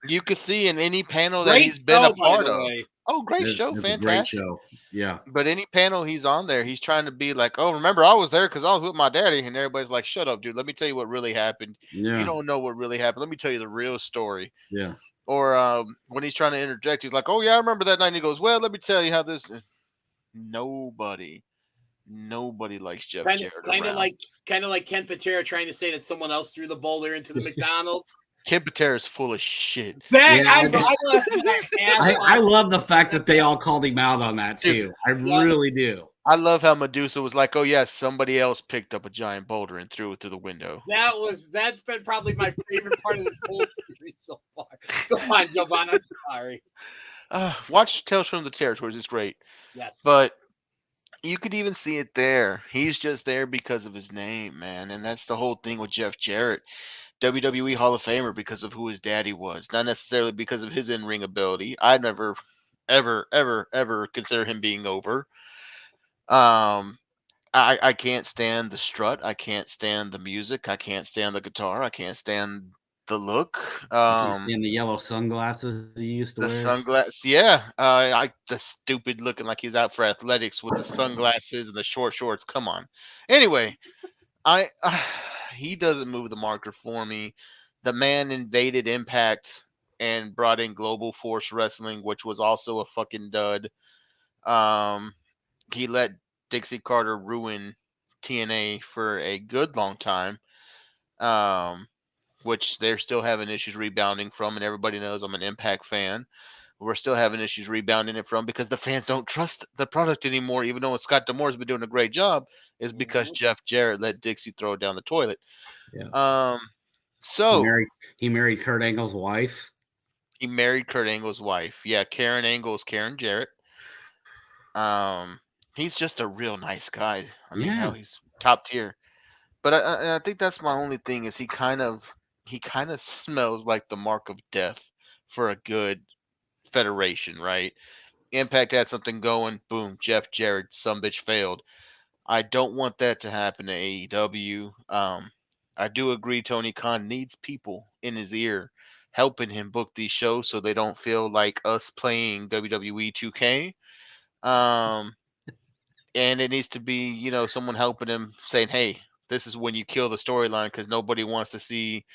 You can see in any panel that he's been a part of. Oh, great show, It's fantastic. a great show. Yeah. But any panel he's on there, he's trying to be like, oh, remember I was there because I was with my daddy, and everybody's like, shut up, dude. Let me tell you what really happened. Yeah. You don't know what really happened. Let me tell you the real story. Yeah. Or when he's trying to interject, he's like, oh yeah, I remember that night. And he goes, well, let me tell you how this. Nobody likes Jeff Jarrett. Kind of like Ken Patera trying to say that someone else threw the boulder into the McDonald's. Ken Patera is full of shit. I love the fact that they all called him out on that too. I really do. I love how Medusa was like, "Oh yes, somebody else picked up a giant boulder and threw it through the window." That's been probably my favorite part of this whole series so far. Go on, Giovanna. I'm sorry. Watch Tales from the Territories. It's great. Yes, but you could even see it there. He's just there because of his name, man, and that's the whole thing with Jeff Jarrett. WWE Hall of Famer because of who his daddy was, not necessarily because of his in-ring ability. I never, ever consider him being over. I can't stand the strut. I can't stand the music. I can't stand the guitar. I can't stand the look. I can't stand the yellow sunglasses he used to wear. The sunglasses, yeah. The stupid looking like he's out for athletics with the sunglasses and the short shorts. Come on. Anyway, he doesn't move the marker for me. The man invaded Impact and brought in Global Force Wrestling, which was also a fucking dud. He let Dixie Carter ruin TNA for a good long time, which they're still having issues rebounding from, and everybody knows I'm an Impact fan. We're still having issues rebounding it from because the fans don't trust the product anymore, even though Scott D'Amore's been doing a great job, is because Jeff Jarrett let Dixie throw it down the toilet. Yeah. So he married Kurt Angle's wife. He married Kurt Angle's wife. Yeah, Karen Angle's Karen Jarrett. He's just a real nice guy. I mean, hell, he's top tier. But I think that's my only thing is he kind of smells like the mark of death for a good federation, right? Impact had something going, boom, Jeff Jarrett, some bitch failed. I don't want that to happen to AEW. I do agree Tony Khan needs people in his ear helping him book these shows so they don't feel like us playing WWE 2K. And it needs to be, someone helping him saying, hey, this is when you kill the storyline because nobody wants to see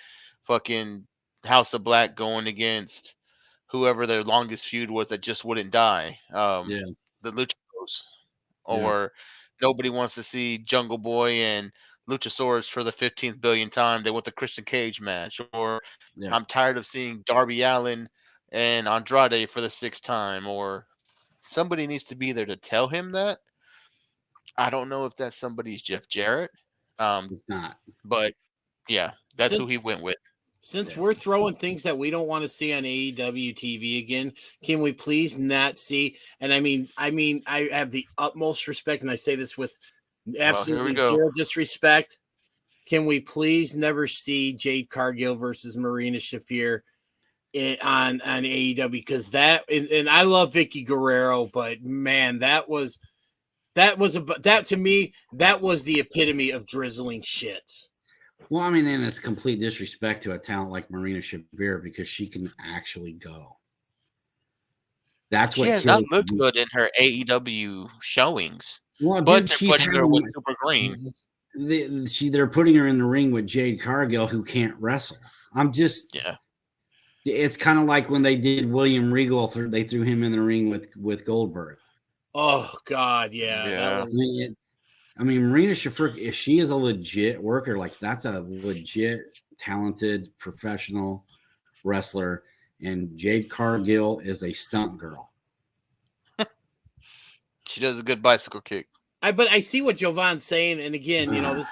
fucking House of Black going against whoever their longest feud was that just wouldn't die. The Luchadors. Or nobody wants to see Jungle Boy and Luchasaurus for the 15th billion time. They want the Christian Cage match. Or I'm tired of seeing Darby Allin and Andrade for the 6th time. Or somebody needs to be there to tell him that. I don't know if that somebody's Jeff Jarrett. It's not. But yeah, that's who he went with. Since we're throwing things that we don't want to see on AEW TV again, can we please not see? And I mean, I have the utmost respect, and I say this with absolutely zero disrespect. Can we please never see Jade Cargill versus Marina Shafir on AEW? Because that, and I love Vicky Guerrero, but man, that to me, that was the epitome of drizzling shits. Well, I mean, and it's complete disrespect to a talent like Marina Shafir because she can actually go. That's what she has not looked good in her AEW showings. Well, but dude, they're putting her with Super Green. They're putting her in the ring with Jade Cargill, who can't wrestle. It's kind of like when they did William Regal. They threw him in the ring with Goldberg. Oh God, yeah. I mean, Marina Shafir, if she is a legit worker, like that's a legit, talented, professional wrestler, and Jade Cargill is a stunt girl. She does a good bicycle kick. But I see what Jovan's saying, and again, this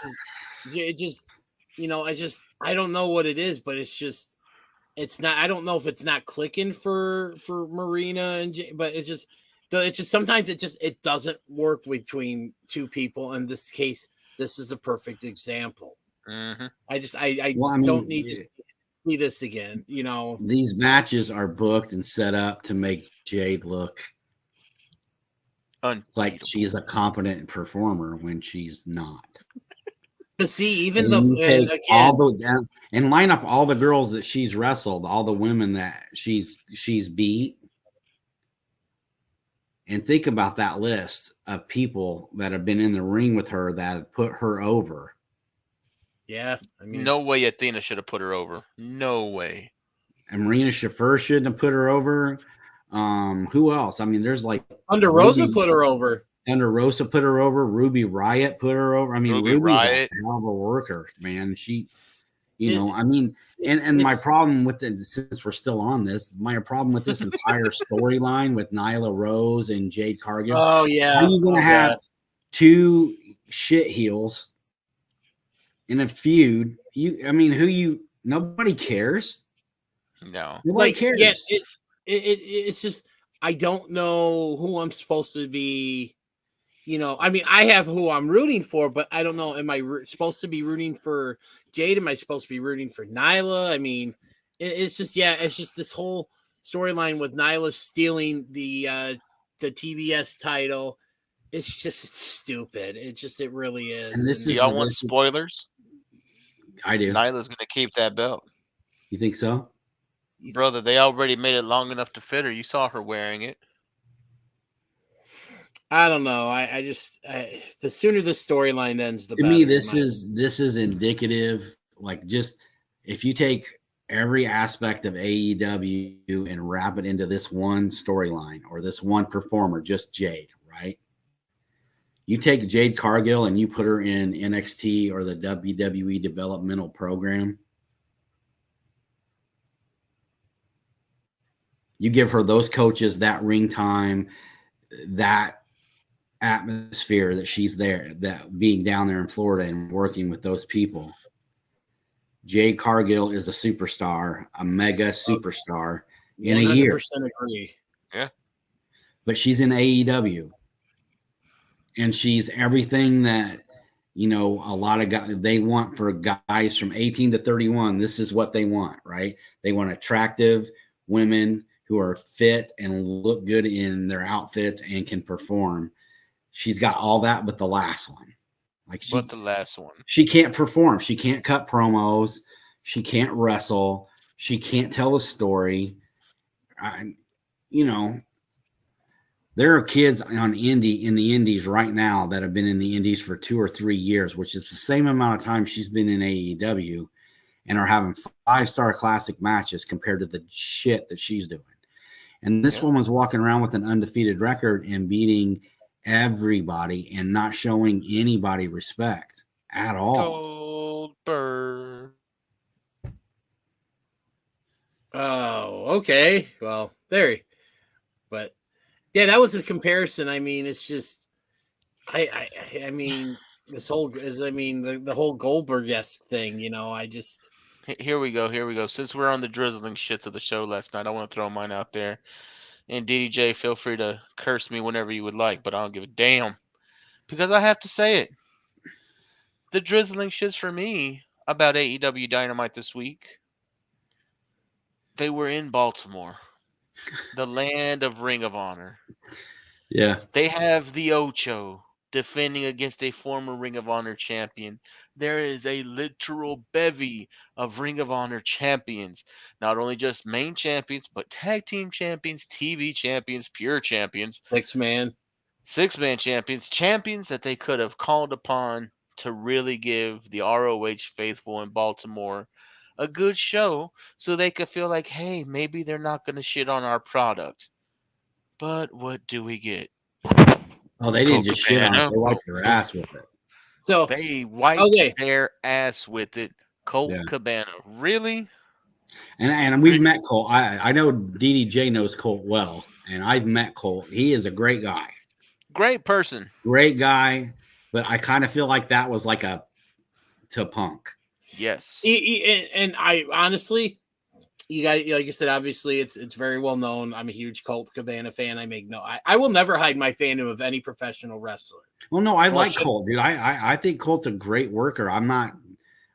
is, I don't know what it is, but it's not. I don't know if it's not clicking for Marina but it's just sometimes it doesn't work between two people. In this case, this is a perfect example. Mm-hmm. I don't need to see this again. You know, these matches are booked and set up to make Jade look like she's a competent performer when she's not. But see, even and though and line up all the girls that she's wrestled, all the women that she's beat, and think about that list of people that have been in the ring with her that have put her over. Yeah, I mean, no way Athena should have put her over. No way. And Marina Shafir shouldn't have put her over. Who else? I mean, there's like Thunder Rosa put her over. Thunder Rosa put her over. Ruby Riott put her over. I mean, Ruby Ruby's Riott. a hell of a worker, man. She, I mean, and my problem with it, since we're still on this, my problem with this entire storyline with Nyla Rose and Jade Cargill. Oh yeah, how are you going to have two shit heels in a feud? Nobody cares. No, nobody cares. Yes, it's just I don't know who I'm supposed to be. You know, I mean, I have who I'm rooting for, but I don't know. Am I supposed to be rooting for Jade? Am I supposed to be rooting for Nyla? I mean, it's just this whole storyline with Nyla stealing the TBS title. It's stupid. It really is. And this do y'all want spoilers? I do. Nyla's going to keep that belt. You think so? Brother, they already made it long enough to fit her. You saw her wearing it. I don't know. The sooner the storyline ends, the better. To me, this is indicative. Like, just if you take every aspect of AEW and wrap it into this one storyline or this one performer, just Jade, right? You take Jade Cargill and you put her in NXT or the WWE developmental program. You give her those coaches, that ring time, that atmosphere that she's there, that being down there in Florida and working with those people. Jade Cargill is a superstar, a mega superstar in a year. 100% agree. Yeah. But she's in AEW. And she's everything that, a lot of guys, they want for guys from 18 to 31. This is what they want, right? They want attractive women who are fit and look good in their outfits and can perform. She's got all that, but the last one. But the last one. She can't perform. She can't cut promos. She can't wrestle. She can't tell a story. There are kids in the indies right now that have been in the indies for 2 or 3 years, which is the same amount of time she's been in AEW, and are having 5-star classic matches compared to the shit that she's doing. And this woman's walking around with an undefeated record and beating everybody and not showing anybody respect at all. Goldberg. Oh, okay. Well, but yeah, that was a comparison. I mean, it's just, I mean, the whole Goldberg-esque thing, Here we go. Since we're on the drizzling shits of the show last night, I want to throw mine out there. And DJ, feel free to curse me whenever you would like, but I don't give a damn. Because I have to say it. The drizzling shits for me about AEW Dynamite this week, they were in Baltimore, the land of Ring of Honor. Yeah. They have the Ocho defending against a former Ring of Honor champion. There is a literal bevy of Ring of Honor champions. Not only just main champions, but tag team champions, TV champions, pure champions. Six-man champions. Champions that they could have called upon to really give the ROH faithful in Baltimore a good show so they could feel like, hey, maybe they're not going to shit on our product. But what do we get? Oh, they didn't just shit on it. They wiped their ass with it. So they wiped their ass with it. Colt Cabana. Really? And we've met Colt. I know DDJ knows Colt well, and I've met Colt. He is a great guy. Great person. Great guy. But I kind of feel like that was like to Punk. Yes. And I honestly, you guys, like you said, obviously it's very well known. I'm a huge Colt Cabana fan. I will never hide my fandom of any professional wrestler. Well, no, I like Colt, dude. I think Colt's a great worker.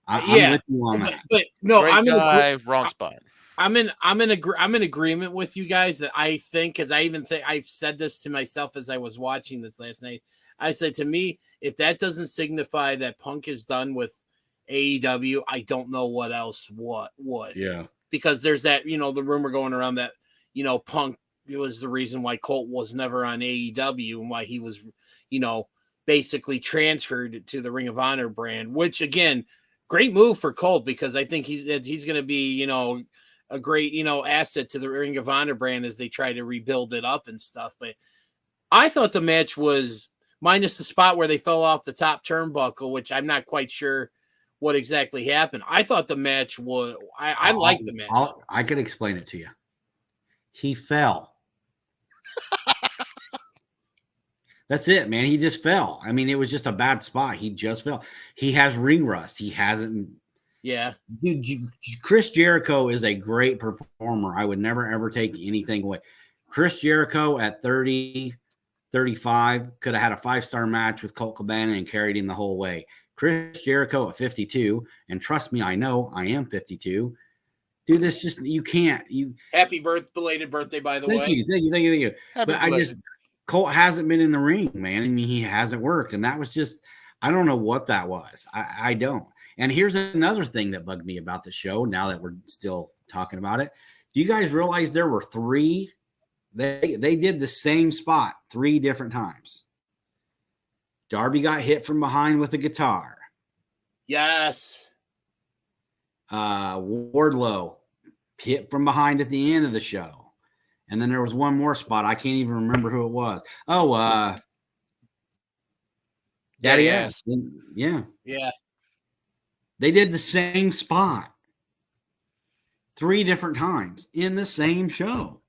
I'm with you on that. But no, Great guy, wrong spot. I'm in agreement with you guys that I think, because I've said this to myself as I was watching this last night. I said, to me, if that doesn't signify that Punk is done with AEW, I don't know what else would. Yeah. Because there's that, the rumor going around that, Punk was the reason why Colt was never on AEW and why he was, basically transferred to the Ring of Honor brand, which again, great move for Colt, because I think he's going to be, a great, asset to the Ring of Honor brand as they try to rebuild it up and stuff. But I thought the match was, minus the spot where they fell off the top turnbuckle, which I'm not quite sure what exactly happened. I thought the match was, I liked the match. I could explain it to you. He fell. That's it, man. He just fell. I mean, it was just a bad spot. He just fell. He has ring rust. He hasn't. Yeah. Dude, Chris Jericho is a great performer. I would never, ever take anything away. Chris Jericho at 30, 35 could have had a 5-star match with Colt Cabana and carried him the whole way. Chris Jericho at 52, and trust me, I know I am 52. Dude, this just, you can't. Happy belated birthday, by the way. Thank you. But Colt hasn't been in the ring, man. I mean, he hasn't worked. And that was just, I don't know what that was. I don't. And here's another thing that bugged me about the show, now that we're still talking about it. Do you guys realize there were 3? They did the same spot 3 different times. Darby got hit from behind with a guitar. Yes. Wardlow hit from behind at the end of the show. And then there was one more spot. I can't even remember who it was. Oh, Daddy Ass. Yeah. Yeah. They did the same spot 3 different times in the same show.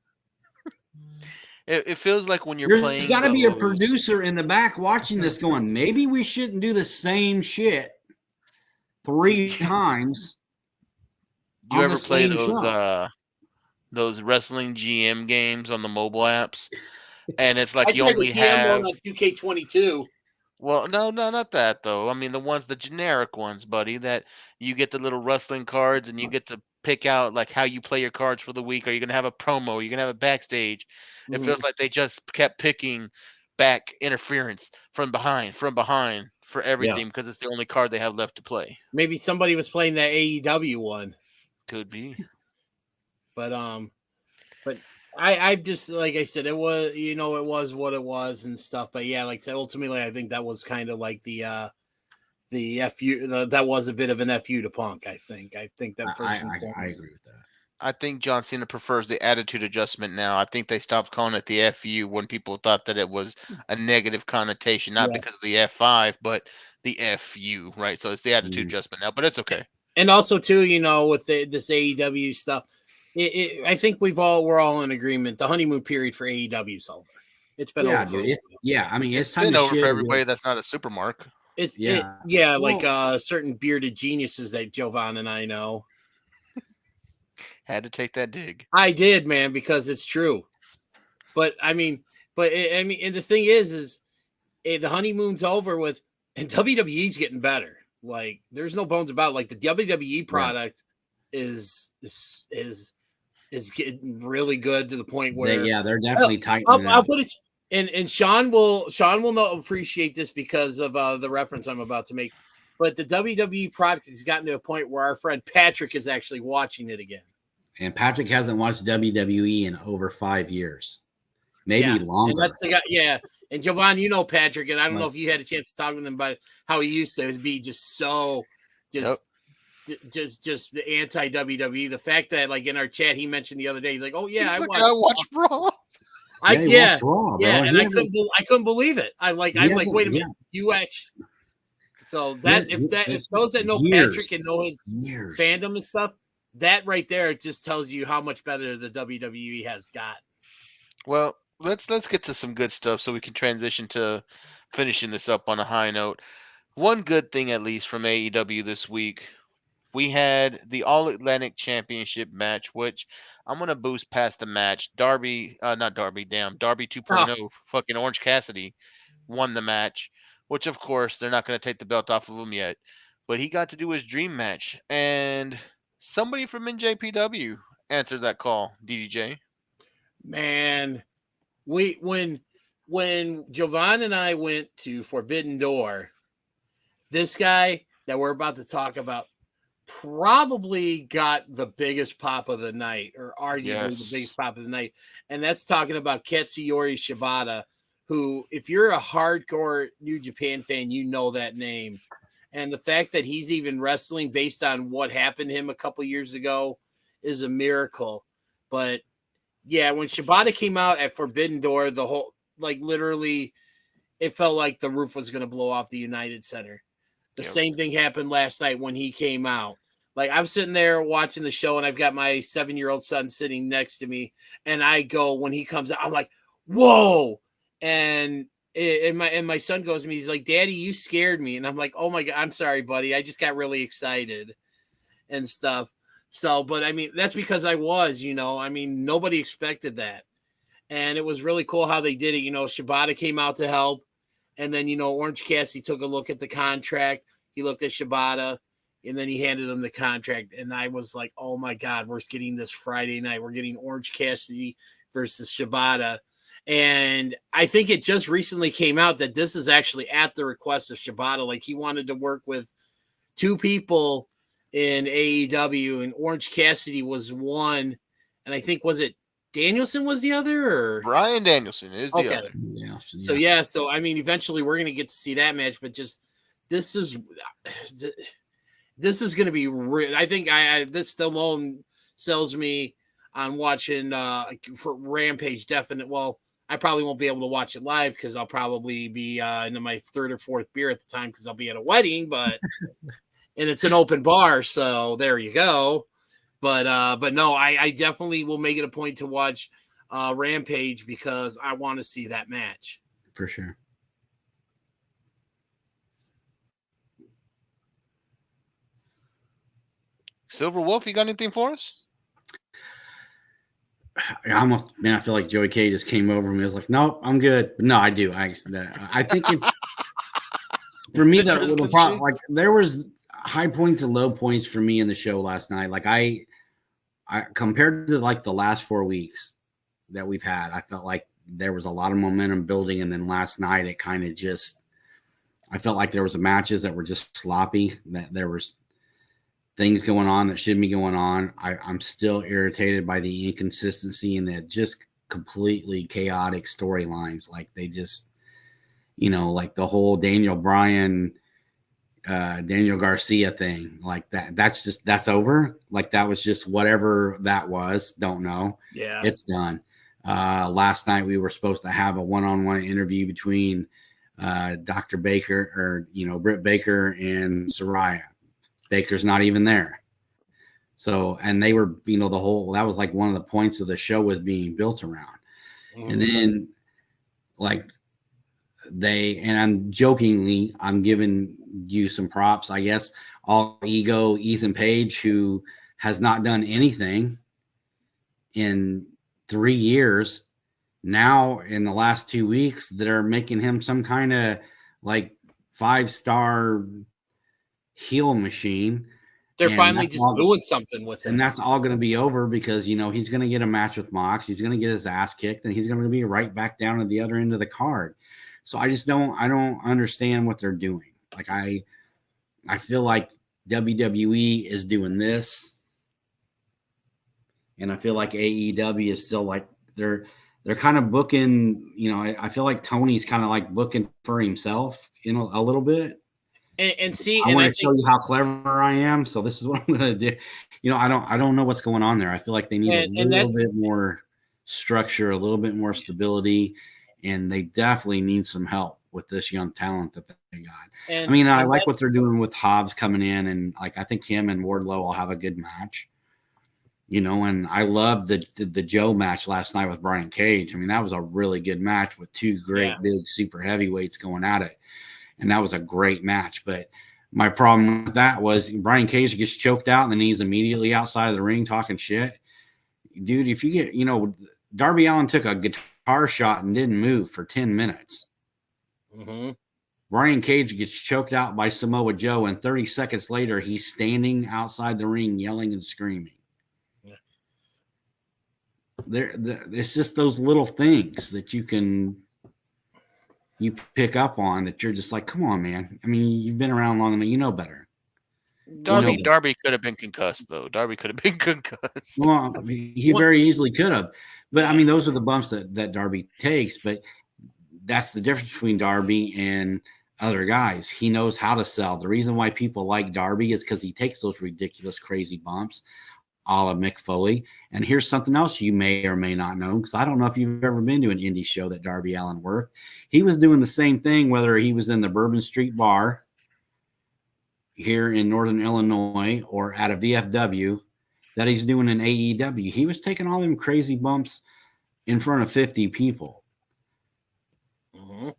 It feels like when you're playing. There's got to be a producer in the back watching this going, maybe we shouldn't do the same shit 3 times. Do you ever play those wrestling GM games on the mobile apps? And it's like you only have on 2K22. Well, no, not that though. I mean the generic ones, buddy, that you get the little wrestling cards and you get to pick out like how you play your cards for the week. Are you gonna have a promo? You're gonna have a backstage. It feels like they just kept picking back interference from behind for everything because it's the only card they have left to play. Maybe somebody was playing that AEW one. Could be. But I just, like I said, it was, it was what it was and stuff. But yeah, like I said, ultimately, I think that was kind of like the FU. That was a bit of an FU to Punk. I think that. I agree with that. I think John Cena prefers the attitude adjustment now. I think they stopped calling it the FU when people thought that it was a negative connotation, not because of the F5, but the FU, right? So it's the attitude adjustment now, but it's okay. And also too, with this AEW stuff, I think we're all in agreement. The honeymoon period for AEW is over. It's been over. Dude, I mean, it's been over for everybody that's not a supermark. It's certain bearded geniuses that Jovan and I know. Had to take that dig. I did, man, because it's true. But and the thing is the honeymoon's over with, and WWE's getting better. Like, there's no bones about it. Like, the WWE product is getting really good to the point where they're definitely tightening. I'll put it, and Sean will not appreciate this because of the reference I'm about to make. But the WWE product has gotten to a point where our friend Patrick is actually watching it again. And Patrick hasn't watched WWE in over 5 years, maybe longer. And that's the guy, And Jovan, Patrick, and I don't know if you had a chance to talk with him about how he used to be just so just the anti WWE. The fact that, like, in our chat, he mentioned the other day, he's like, "Oh yeah, I watch Raw." And I couldn't believe it. I'm like, wait a minute, you actually. So if those that know Patrick and know his fandom and stuff, that right there, it just tells you how much better the WWE has got. Well, let's get to some good stuff so we can transition to finishing this up on a high note. One good thing, at least from AEW this week, we had the All Atlantic Championship match, which I'm gonna boost past the match. Darby 2.0, fucking Orange Cassidy won the match, which of course they're not gonna take the belt off of him yet. but he got to do his dream match, and somebody from NJPW answered that call. DDJ, Man, when Jovan and I went to Forbidden Door, this guy that we're about to talk about probably got the biggest pop of the night, or arguably the biggest pop of the night. And that's talking about Katsuyori Shibata, who, if you're a hardcore New Japan fan, you know that name. And the fact that he's even wrestling based on what happened to him a couple years ago is a miracle. But yeah, when Shibata came out at Forbidden Door, the whole, like, literally, it felt like the roof was going to blow off the United Center. The same thing happened last night when he came out. Like, I'm sitting there watching the show, and I've got my 7-year-old son sitting next to me, and I go, when he comes out, I'm like, whoa! And my son goes to me, he's like, Daddy, you scared me. And I'm like, oh my God, I'm sorry, buddy. I just got really excited and stuff. So, but I mean, that's because I was, I mean, nobody expected that. And it was really cool how they did it. Shibata came out to help. And then, Orange Cassidy took a look at the contract. He looked at Shibata, and then he handed him the contract. And I was like, oh my God, we're getting this Friday night. We're getting Orange Cassidy versus Shibata. And I think it just recently came out that this is actually at the request of Shibata. Like, he wanted to work with two people in AEW, and Orange Cassidy was one. And I think, was it Danielson was the other? Or Brian Danielson is the other. Yeah. So I mean, eventually we're going to get to see that match, but just this is going to be real. I think this alone sells me on watching for Rampage. Definite. Well, I probably won't be able to watch it live because I'll probably be into my third or fourth beer at the time because I'll be at a wedding, but and it's an open bar, so there you go. But no, I definitely will make it a point to watch Rampage because I want to see that match. For sure. Silver Wolf, you got anything for us? I feel like Joey K just came over and was like, "No, I'm good." But no, I do. I think it's for me that little problem. Like, there was high points and low points for me in the show last night. Like, I compared to like the last 4 weeks that we've had, I felt like there was a lot of momentum building, and then last night it kind of just, I felt like there was matches that were just sloppy, that there was things going on that shouldn't be going on. I'm still irritated by the inconsistency and the just completely chaotic storylines. Like, they just, like the whole Daniel Bryan, Daniel Garcia thing, like that's over. Like, that was just whatever that was. Don't know. Yeah, it's done. Last night we were supposed to have a one-on-one interview between Dr. Baker, or Britt Baker and Saraya. Baker's not even there. So, and they were, that was like one of the points of the show was being built around. Mm-hmm. And then, like, I'm jokingly, I'm giving you some props, I guess. All ego Ethan Page, who has not done anything in 3 years. Now, in the last 2 weeks, they're making him some kind of like 5-star heel machine. They're finally just doing something with him. And that's all going to be over because, he's going to get a match with Mox. He's going to get his ass kicked, and he's going to be right back down at the other end of the card. So I don't understand what they're doing. Like, I feel like WWE is doing this, and I feel like AEW is still like they're kind of booking. I feel like Tony's kind of like booking for himself, a little bit. And see, I want to show you how clever I am. So this is what I'm going to do. I don't know what's going on there. I feel like they need a little bit more structure, a little bit more stability, and they definitely need some help with this young talent that they got. I like what they're doing with Hobbs coming in, and like I think him and Wardlow will have a good match. And I love the Joe match last night with Brian Cage. That was a really good match with two great big super heavyweights going at it. And that was a great match. But my problem with that was Brian Cage gets choked out and then he's immediately outside of the ring talking shit. Dude, if you get, Darby Allin took a guitar shot and didn't move for 10 minutes. Mm-hmm. Brian Cage gets choked out by Samoa Joe, and 30 seconds later, he's standing outside the ring yelling and screaming. Yeah. It's just those little things that you pick up on that you're just like, come on, man. I mean, you've been around long enough, you know better. Darby could have been concussed, though. Darby could have been concussed. Well, he very easily could have. But, I mean, those are the bumps that Darby takes. But that's the difference between Darby and other guys. He knows how to sell. The reason why people like Darby is because he takes those ridiculous, crazy bumps, a la Mick Foley. And here's something else you may or may not know, because I don't know if you've ever been to an indie show that Darby Allin worked. He was doing the same thing, whether he was in the Bourbon Street Bar here in Northern Illinois or at a VFW, that he's doing in AEW. He was taking all them crazy bumps in front of 50 people. Mm-hmm.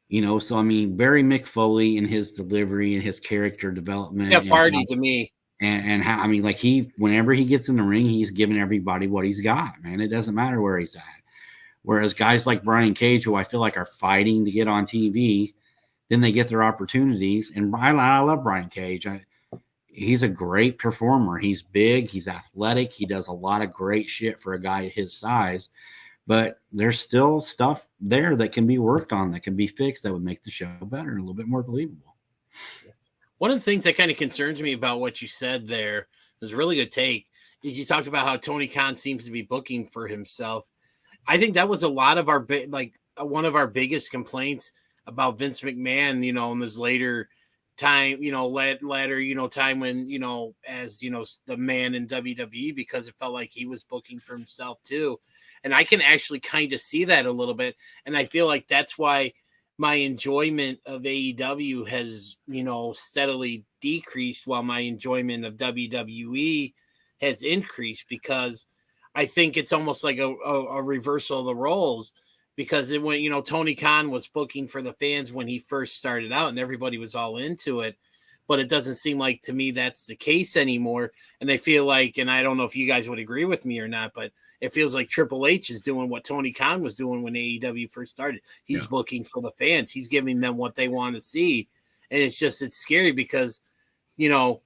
You know, so I mean, Barry Mick Foley in his delivery and his character development. Yeah, party to me. And how, I mean, like whenever he gets in the ring, he's giving everybody what he's got, man. It doesn't matter where he's at. Whereas guys like Brian Cage, who I feel like are fighting to get on TV, then they get their opportunities. And I love Brian Cage. He's a great performer. He's big. He's athletic. He does a lot of great shit for a guy his size. But there's still stuff there that can be worked on, that can be fixed, that would make the show better and a little bit more believable. One of the things that kind of concerns me about what you said there is a really good take, is you talked about how Tony Khan seems to be booking for himself. I think that was a lot of our one of our biggest complaints about Vince McMahon, you know, in this later time, you know, later, you know, time when, you know, as, you know, the man in WWE, because it felt like he was booking for himself too. And I can actually kind of see that a little bit. And I feel like that's why my enjoyment of AEW has, you know, steadily decreased while my enjoyment of WWE has increased, because I think it's almost like a reversal of the roles, because it went, you know, Tony Khan was booking for the fans when he first started out and everybody was all into it. But it doesn't seem like to me that's the case anymore. And I feel like, and I don't know if you guys would agree with me or not, but it feels like Triple H is doing what Tony Khan was doing when AEW first started. He's booking for the fans. He's giving them what they want to see. And it's scary because, you know,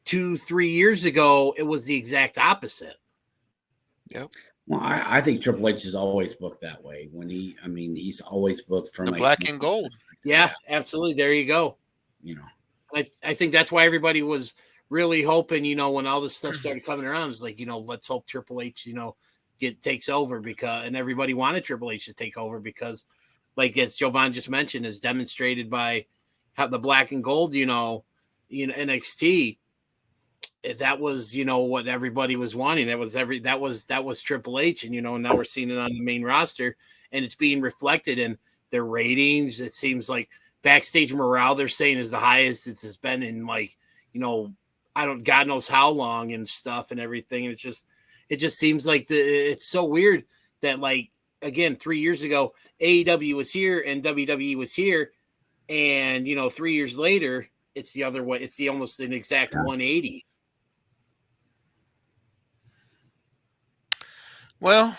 2-3 years ago, it was the exact opposite. Yep. Well, I think Triple H is always booked that way. He's always booked from the black and gold. Yeah, absolutely. There you go. You know, I think that's why everybody was really hoping, you know, when all this stuff started coming around, it's like, you know, let's hope Triple H, you know, takes over, because, and everybody wanted Triple H to take over because, like, as Jovan just mentioned, is demonstrated by how the black and gold, you know, NXT, that was, you know, what everybody was wanting. That was Triple H. And, you know, now we're seeing it on the main roster, and it's being reflected in their ratings. It seems like backstage morale, they're saying, is the highest it's been in, like, you know, God knows how long and stuff and everything. And it just seems like it's so weird that, like, again, 3 years ago, AEW was here and WWE was here. And, you know, 3 years later, it's the other way. It's almost an exact 180. Well,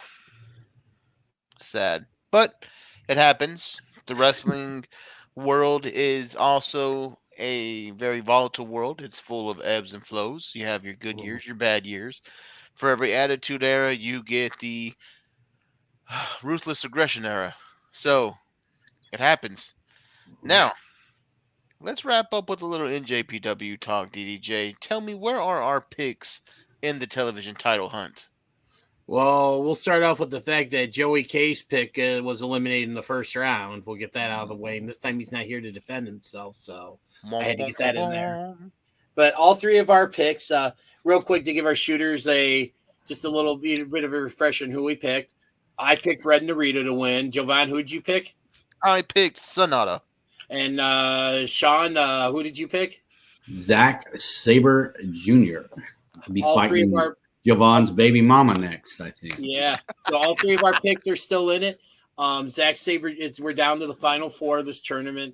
sad, but it happens. The wrestling world is also a very volatile world. It's full of ebbs and flows. You have your good years, your bad years. For every attitude era, you get the ruthless aggression era. So it happens. Now, let's wrap up with a little NJPW talk, DDJ. Tell me, where are our picks in the television title hunt? Well, we'll start off with the fact that Joey K's pick was eliminated in the first round. We'll get that out of the way. And this time he's not here to defend himself, so I had to get that in there. But all three of our picks, real quick to give our shooters just a little bit of a refresher on who we picked. I picked Red Narita to win. Jovan, who did you pick? I picked Sonata. And Sean, who did you pick? Zack Sabre Jr. I'll be all fighting Jovan's baby mama next, I think. Yeah. So all three of our picks are still in it. Zack Sabre, we're down to the final four of this tournament.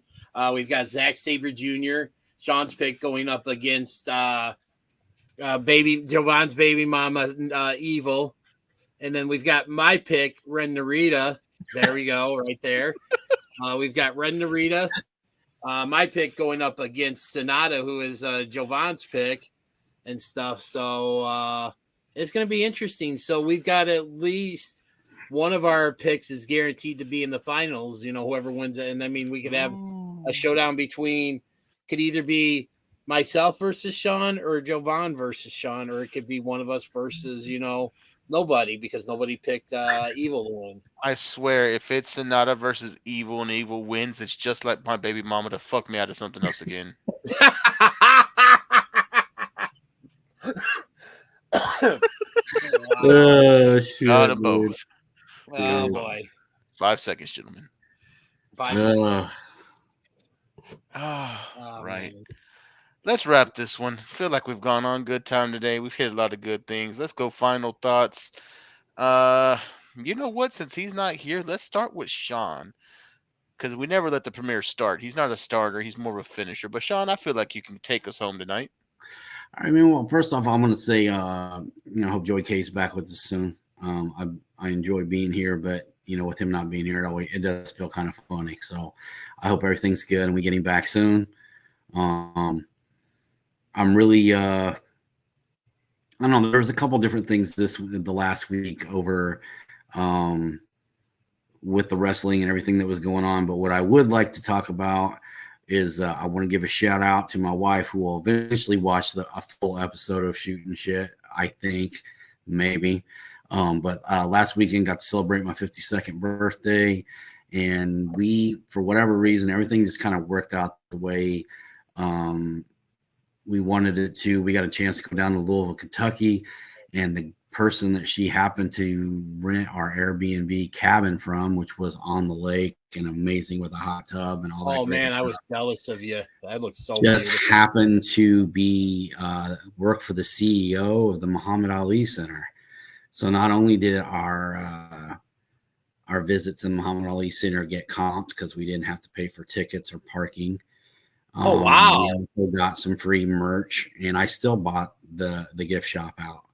We've got Zack Sabre Jr., Sean's pick, going up against Jovan's baby mama, Evil. And then we've got my pick, Ren Narita. There we go, right there. We've got Ren Narita my pick going up against Sonata, who is Jovan's pick and stuff. So it's going to be interesting. So we've got at least one of our picks is guaranteed to be in the finals, whoever wins it. And I mean, we could have a showdown between, could either be myself versus Sean or Jovan versus Sean, or it could be one of us versus, nobody, because nobody picked Evil to win. I swear, if it's Sonata versus Evil and Evil wins, it's just like my baby mama to fuck me out of something else again. Oh, shit, Got them both. Oh, boy. 5 seconds, gentlemen. 5 seconds. Right. Man. Let's wrap this one. Feel like we've gone on good time today. We've hit a lot of good things. Let's go final thoughts. You know what? Since he's not here, let's start with Sean. Because we never let the premier start. He's not a starter. He's more of a finisher. But Sean, I feel like you can take us home tonight. I mean, well, first off, I'm going to say, I hope Joey K's back with us soon. I enjoy being here, but with him not being here, it does feel kind of funny. So I hope everything's good and we get him back soon. I'm really, I don't know. There was a couple different things the last week over, with the wrestling and everything that was going on. But what I would like to talk about is I want to give a shout out to my wife, who will eventually watch a full episode of Shooting Shit. I think maybe. But last weekend got to celebrate my 52nd birthday, and we, for whatever reason, everything just kind of worked out the way we wanted it to. We got a chance to go down to Louisville, Kentucky, and the person that she happened to rent our Airbnb cabin from, which was on the lake and amazing with a hot tub and all that. Oh man, stuff. I was jealous of you. That looked so just beautiful. happened to be work for the CEO of the Muhammad Ali Center. So not only did our visit to the Muhammad Ali Center get comped because we didn't have to pay for tickets or parking. Oh wow! We also got some free merch, and I still bought the gift shop out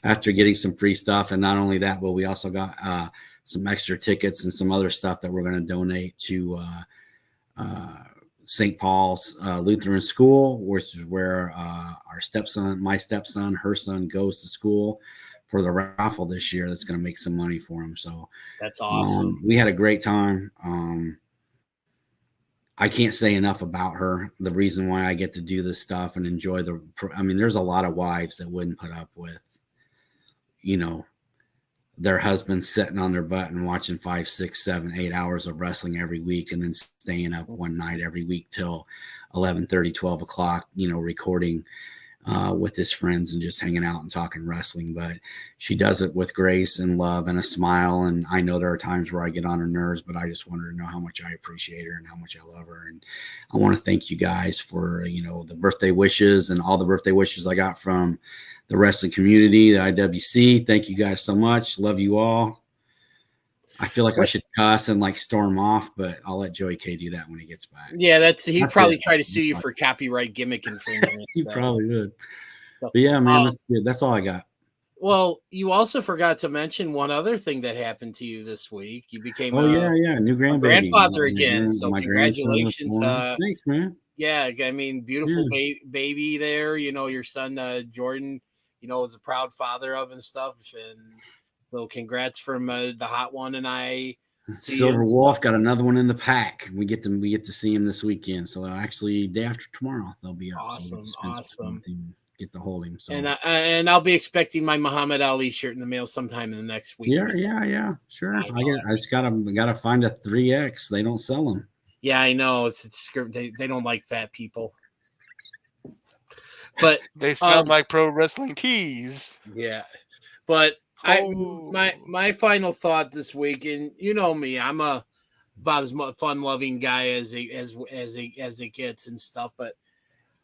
after getting some free stuff. And not only that, but we also got some extra tickets and some other stuff that we're going to donate to St. Paul's Lutheran School, which is where my stepson, her son goes to school for the raffle this year. That's going to make some money for him. So that's awesome. We had a great time. I can't say enough about her. The reason why I get to do this stuff and enjoy there's a lot of wives that wouldn't put up with, their husbands sitting on their butt and watching 5, 6, 7, 8 hours of wrestling every week, and then staying up one night every week till 11:30, 12 o'clock, recording with his friends and just hanging out and talking wrestling. But she does it with grace and love and a smile. And I know there are times where I get on her nerves, but I just want her to know how much I appreciate her and how much I love her. And I want to thank you guys for, the birthday wishes and all the birthday wishes I got from the wrestling community, the IWC. Thank you guys so much. Love you all. I feel like I should cuss and storm off, but I'll let Joey K do that when he gets back. Yeah, he'd probably try to sue you for copyright gimmick infringement. He probably would. But yeah, man, that's good. That's all I got. Well, you also forgot to mention one other thing that happened to you this week. You became new grandfather again. So my congratulations. Thanks, man. Yeah, I mean, beautiful baby there. Your son Jordan, is a proud father of and stuff. And so congrats from the hot one and I. Silver Wolf got another one in the pack. We get to see him this weekend. So actually, day after tomorrow they'll be up. Awesome, so awesome. Get to hold him. So and I'll be expecting my Muhammad Ali shirt in the mail sometime in the next week. Yeah, sure. I just gotta find a 3X. They don't sell them. Yeah, I know. It's they don't like fat people. But they sound like pro wrestling tees. Yeah, but my final thought this week, and you know me, I'm about as much fun-loving guy as it gets and stuff. But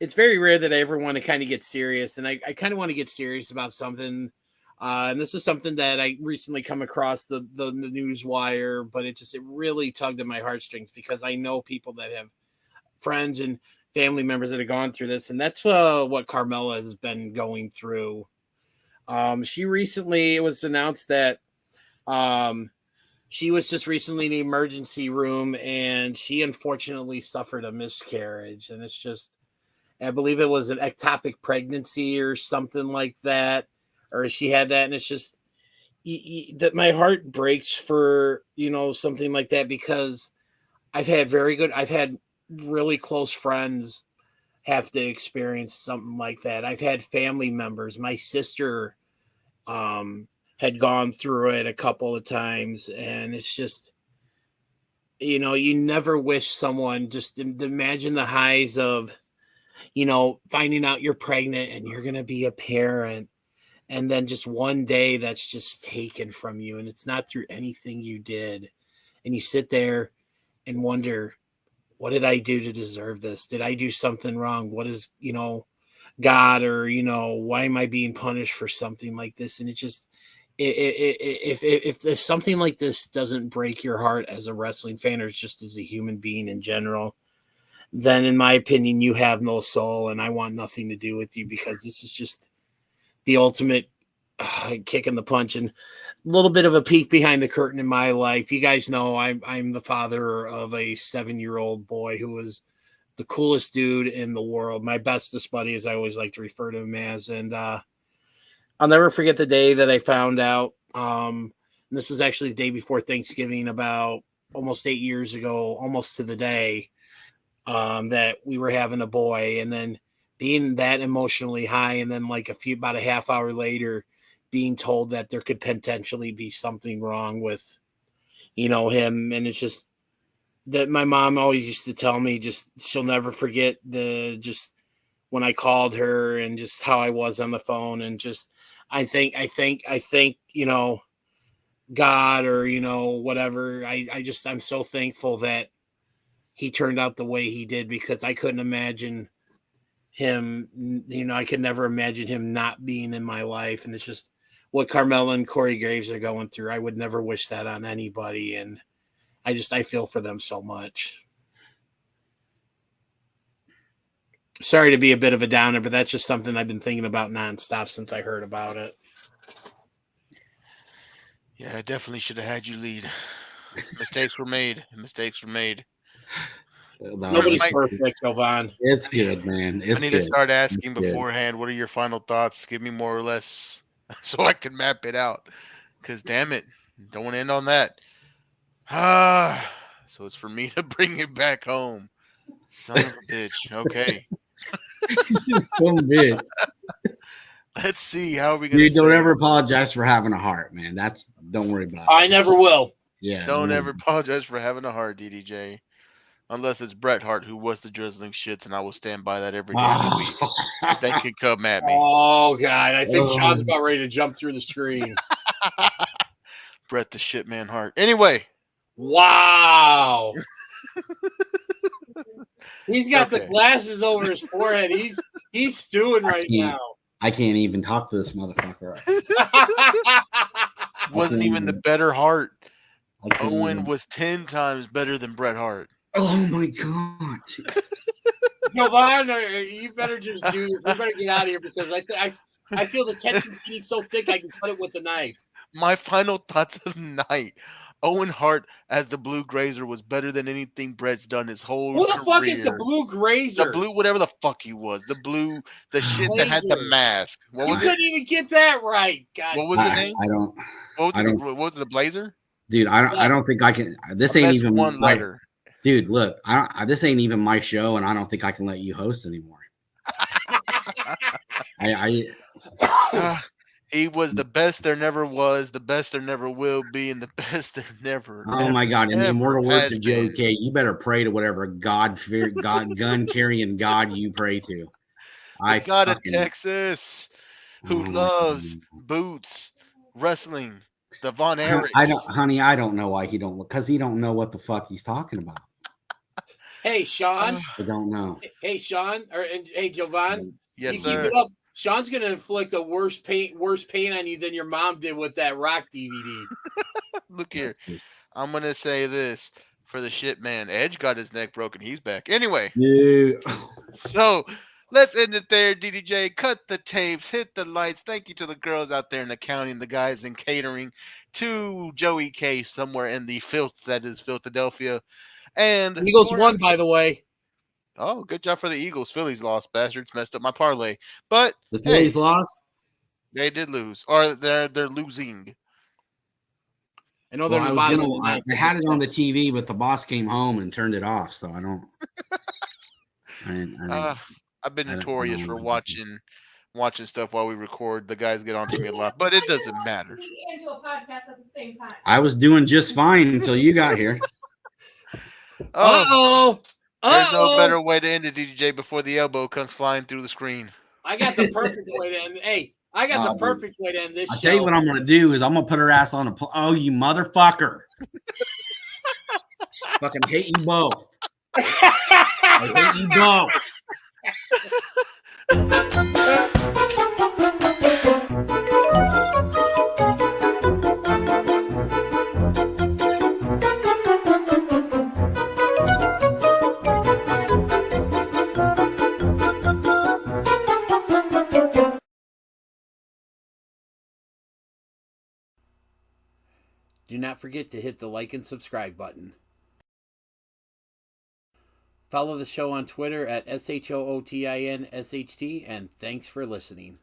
it's very rare that I ever want to kind of get serious, and I kind of want to get serious about something. And this is something that I recently come across the news wire, but it really tugged at my heartstrings because I know people that have friends and family members that have gone through this, and that's what Carmella has been going through. She recently, it was announced that she was just recently in the emergency room, and she unfortunately suffered a miscarriage. And it's just, I believe it was an ectopic pregnancy or something like that, or she had that. And it's just that my heart breaks for, something like that, because I've had really close friends have to experience something like that. I've had family members. My sister had gone through it a couple of times, and it's just, you never wish someone, just imagine the highs of, finding out you're pregnant and you're going to be a parent, and then just one day that's just taken from you, and it's not through anything you did. And you sit there and wonder, what did I do to deserve this? Did I do something wrong? What is, God, or, why am I being punished for something like this? And it just, if something like this doesn't break your heart as a wrestling fan, or just as a human being in general, then in my opinion, you have no soul, and I want nothing to do with you, because this is just the ultimate kick in the punch. And a little bit of a peek behind the curtain in my life. You guys know I'm the father of a 7-year-old boy who was the coolest dude in the world. My bestest buddy, as I always like to refer to him as. And I'll never forget the day that I found out. And this was actually the day before Thanksgiving, about almost 8 years ago, almost to the day, that we were having a boy. And then being that emotionally high, and then about a half hour later, being told that there could potentially be something wrong with, him. And it's just that my mom always used to tell me, just, she'll never forget just when I called her and just how I was on the phone. And just, I think, God, or, whatever. I'm so thankful that he turned out the way he did, because I couldn't imagine him, I could never imagine him not being in my life. And it's just what Carmella and Corey Graves are going through. I would never wish that on anybody. And I feel for them so much. Sorry to be a bit of a downer, but that's just something I've been thinking about nonstop since I heard about it. Yeah, I definitely should have had you lead. Mistakes were made. Nobody's perfect, Jovan. It's good, man. I need to start asking beforehand, what are your final thoughts? Give me more or less so I can map it out. Because, damn it, don't want to end on that. So it's for me to bring it back home. Son of a bitch. Okay. Some bitch. Let's see. How are we going to Dude, don't ever apologize for having a heart, man. Don't worry about it. I never will. Yeah. Don't ever apologize for having a heart, DDJ. Unless it's Bret Hart, who was the drizzling shits, and I will stand by that every day of the week. They can come at me. Oh, God. I think Sean's about ready to jump through the screen. Bret the shit man Hart. Anyway. Wow. He's got the glasses over his forehead. He's stewing right now. I can't even talk to this motherfucker. Wasn't even the better Hart. Owen was 10 times better than Bret Hart. Oh my God. Jovan, you better just do this. We better get out of here, because I feel the tension's getting so thick I can cut it with a knife. My final thoughts of the night. Owen Hart as the Blue Grazer was better than anything Bret's done his whole career. Who the fuck is the Blue Grazer? The blue, whatever the fuck he was. The shit that had the mask. What was it? You couldn't even get that right. God. What was the name? What was it, the Blazer? Dude, I don't think I can. This ain't even one letter. Dude, look, this ain't even my show, and I don't think I can let you host anymore. He was the best there never was, the best there never will be, and the best there never. Oh my God! In the immortal words of Joey K, you better pray to whatever gun carrying God you pray to. The God of Texas, who loves boots, wrestling, the Von Erichs. I don't know why he don't look, because he don't know what the fuck he's talking about. Hey, Sean. I don't know. Hey, Sean, hey, Jovan. Yes, sir. Keep it up. Sean's gonna inflict a worse pain on you than your mom did with that Rock DVD. Look here, I'm gonna say this for the shit man. Edge got his neck broken. He's back anyway. Yeah. So Let's end it there, DDJ. Cut the tapes, hit the lights. Thank you to the girls out there in accounting, the guys in catering, to Joey K somewhere in the filth that is Philadelphia. And Eagles won, by the way. Oh, good job for the Eagles. Phillies lost. Bastards messed up my parlay. But The Phillies lost? They did lose. Or they're losing. I know they're in the bottom of the ninth. I had it on the TV, but the boss came home and turned it off, so I don't. I've been notorious for watching stuff while we record. The guys get on to me a lot, but it doesn't matter. And do a podcast at the same time. I was doing just fine until you got here. There's no better way to end it, DJ, before the elbow comes flying through the screen. I got the perfect way to end. Hey, I got the perfect way to end this show. I'll tell you what I'm going to do is I'm going to put her ass on a oh, you motherfucker. Fucking hate you both. I hate you both. Do not forget to hit the like and subscribe button. Follow the show on Twitter at SHOOTINSHT, and thanks for listening.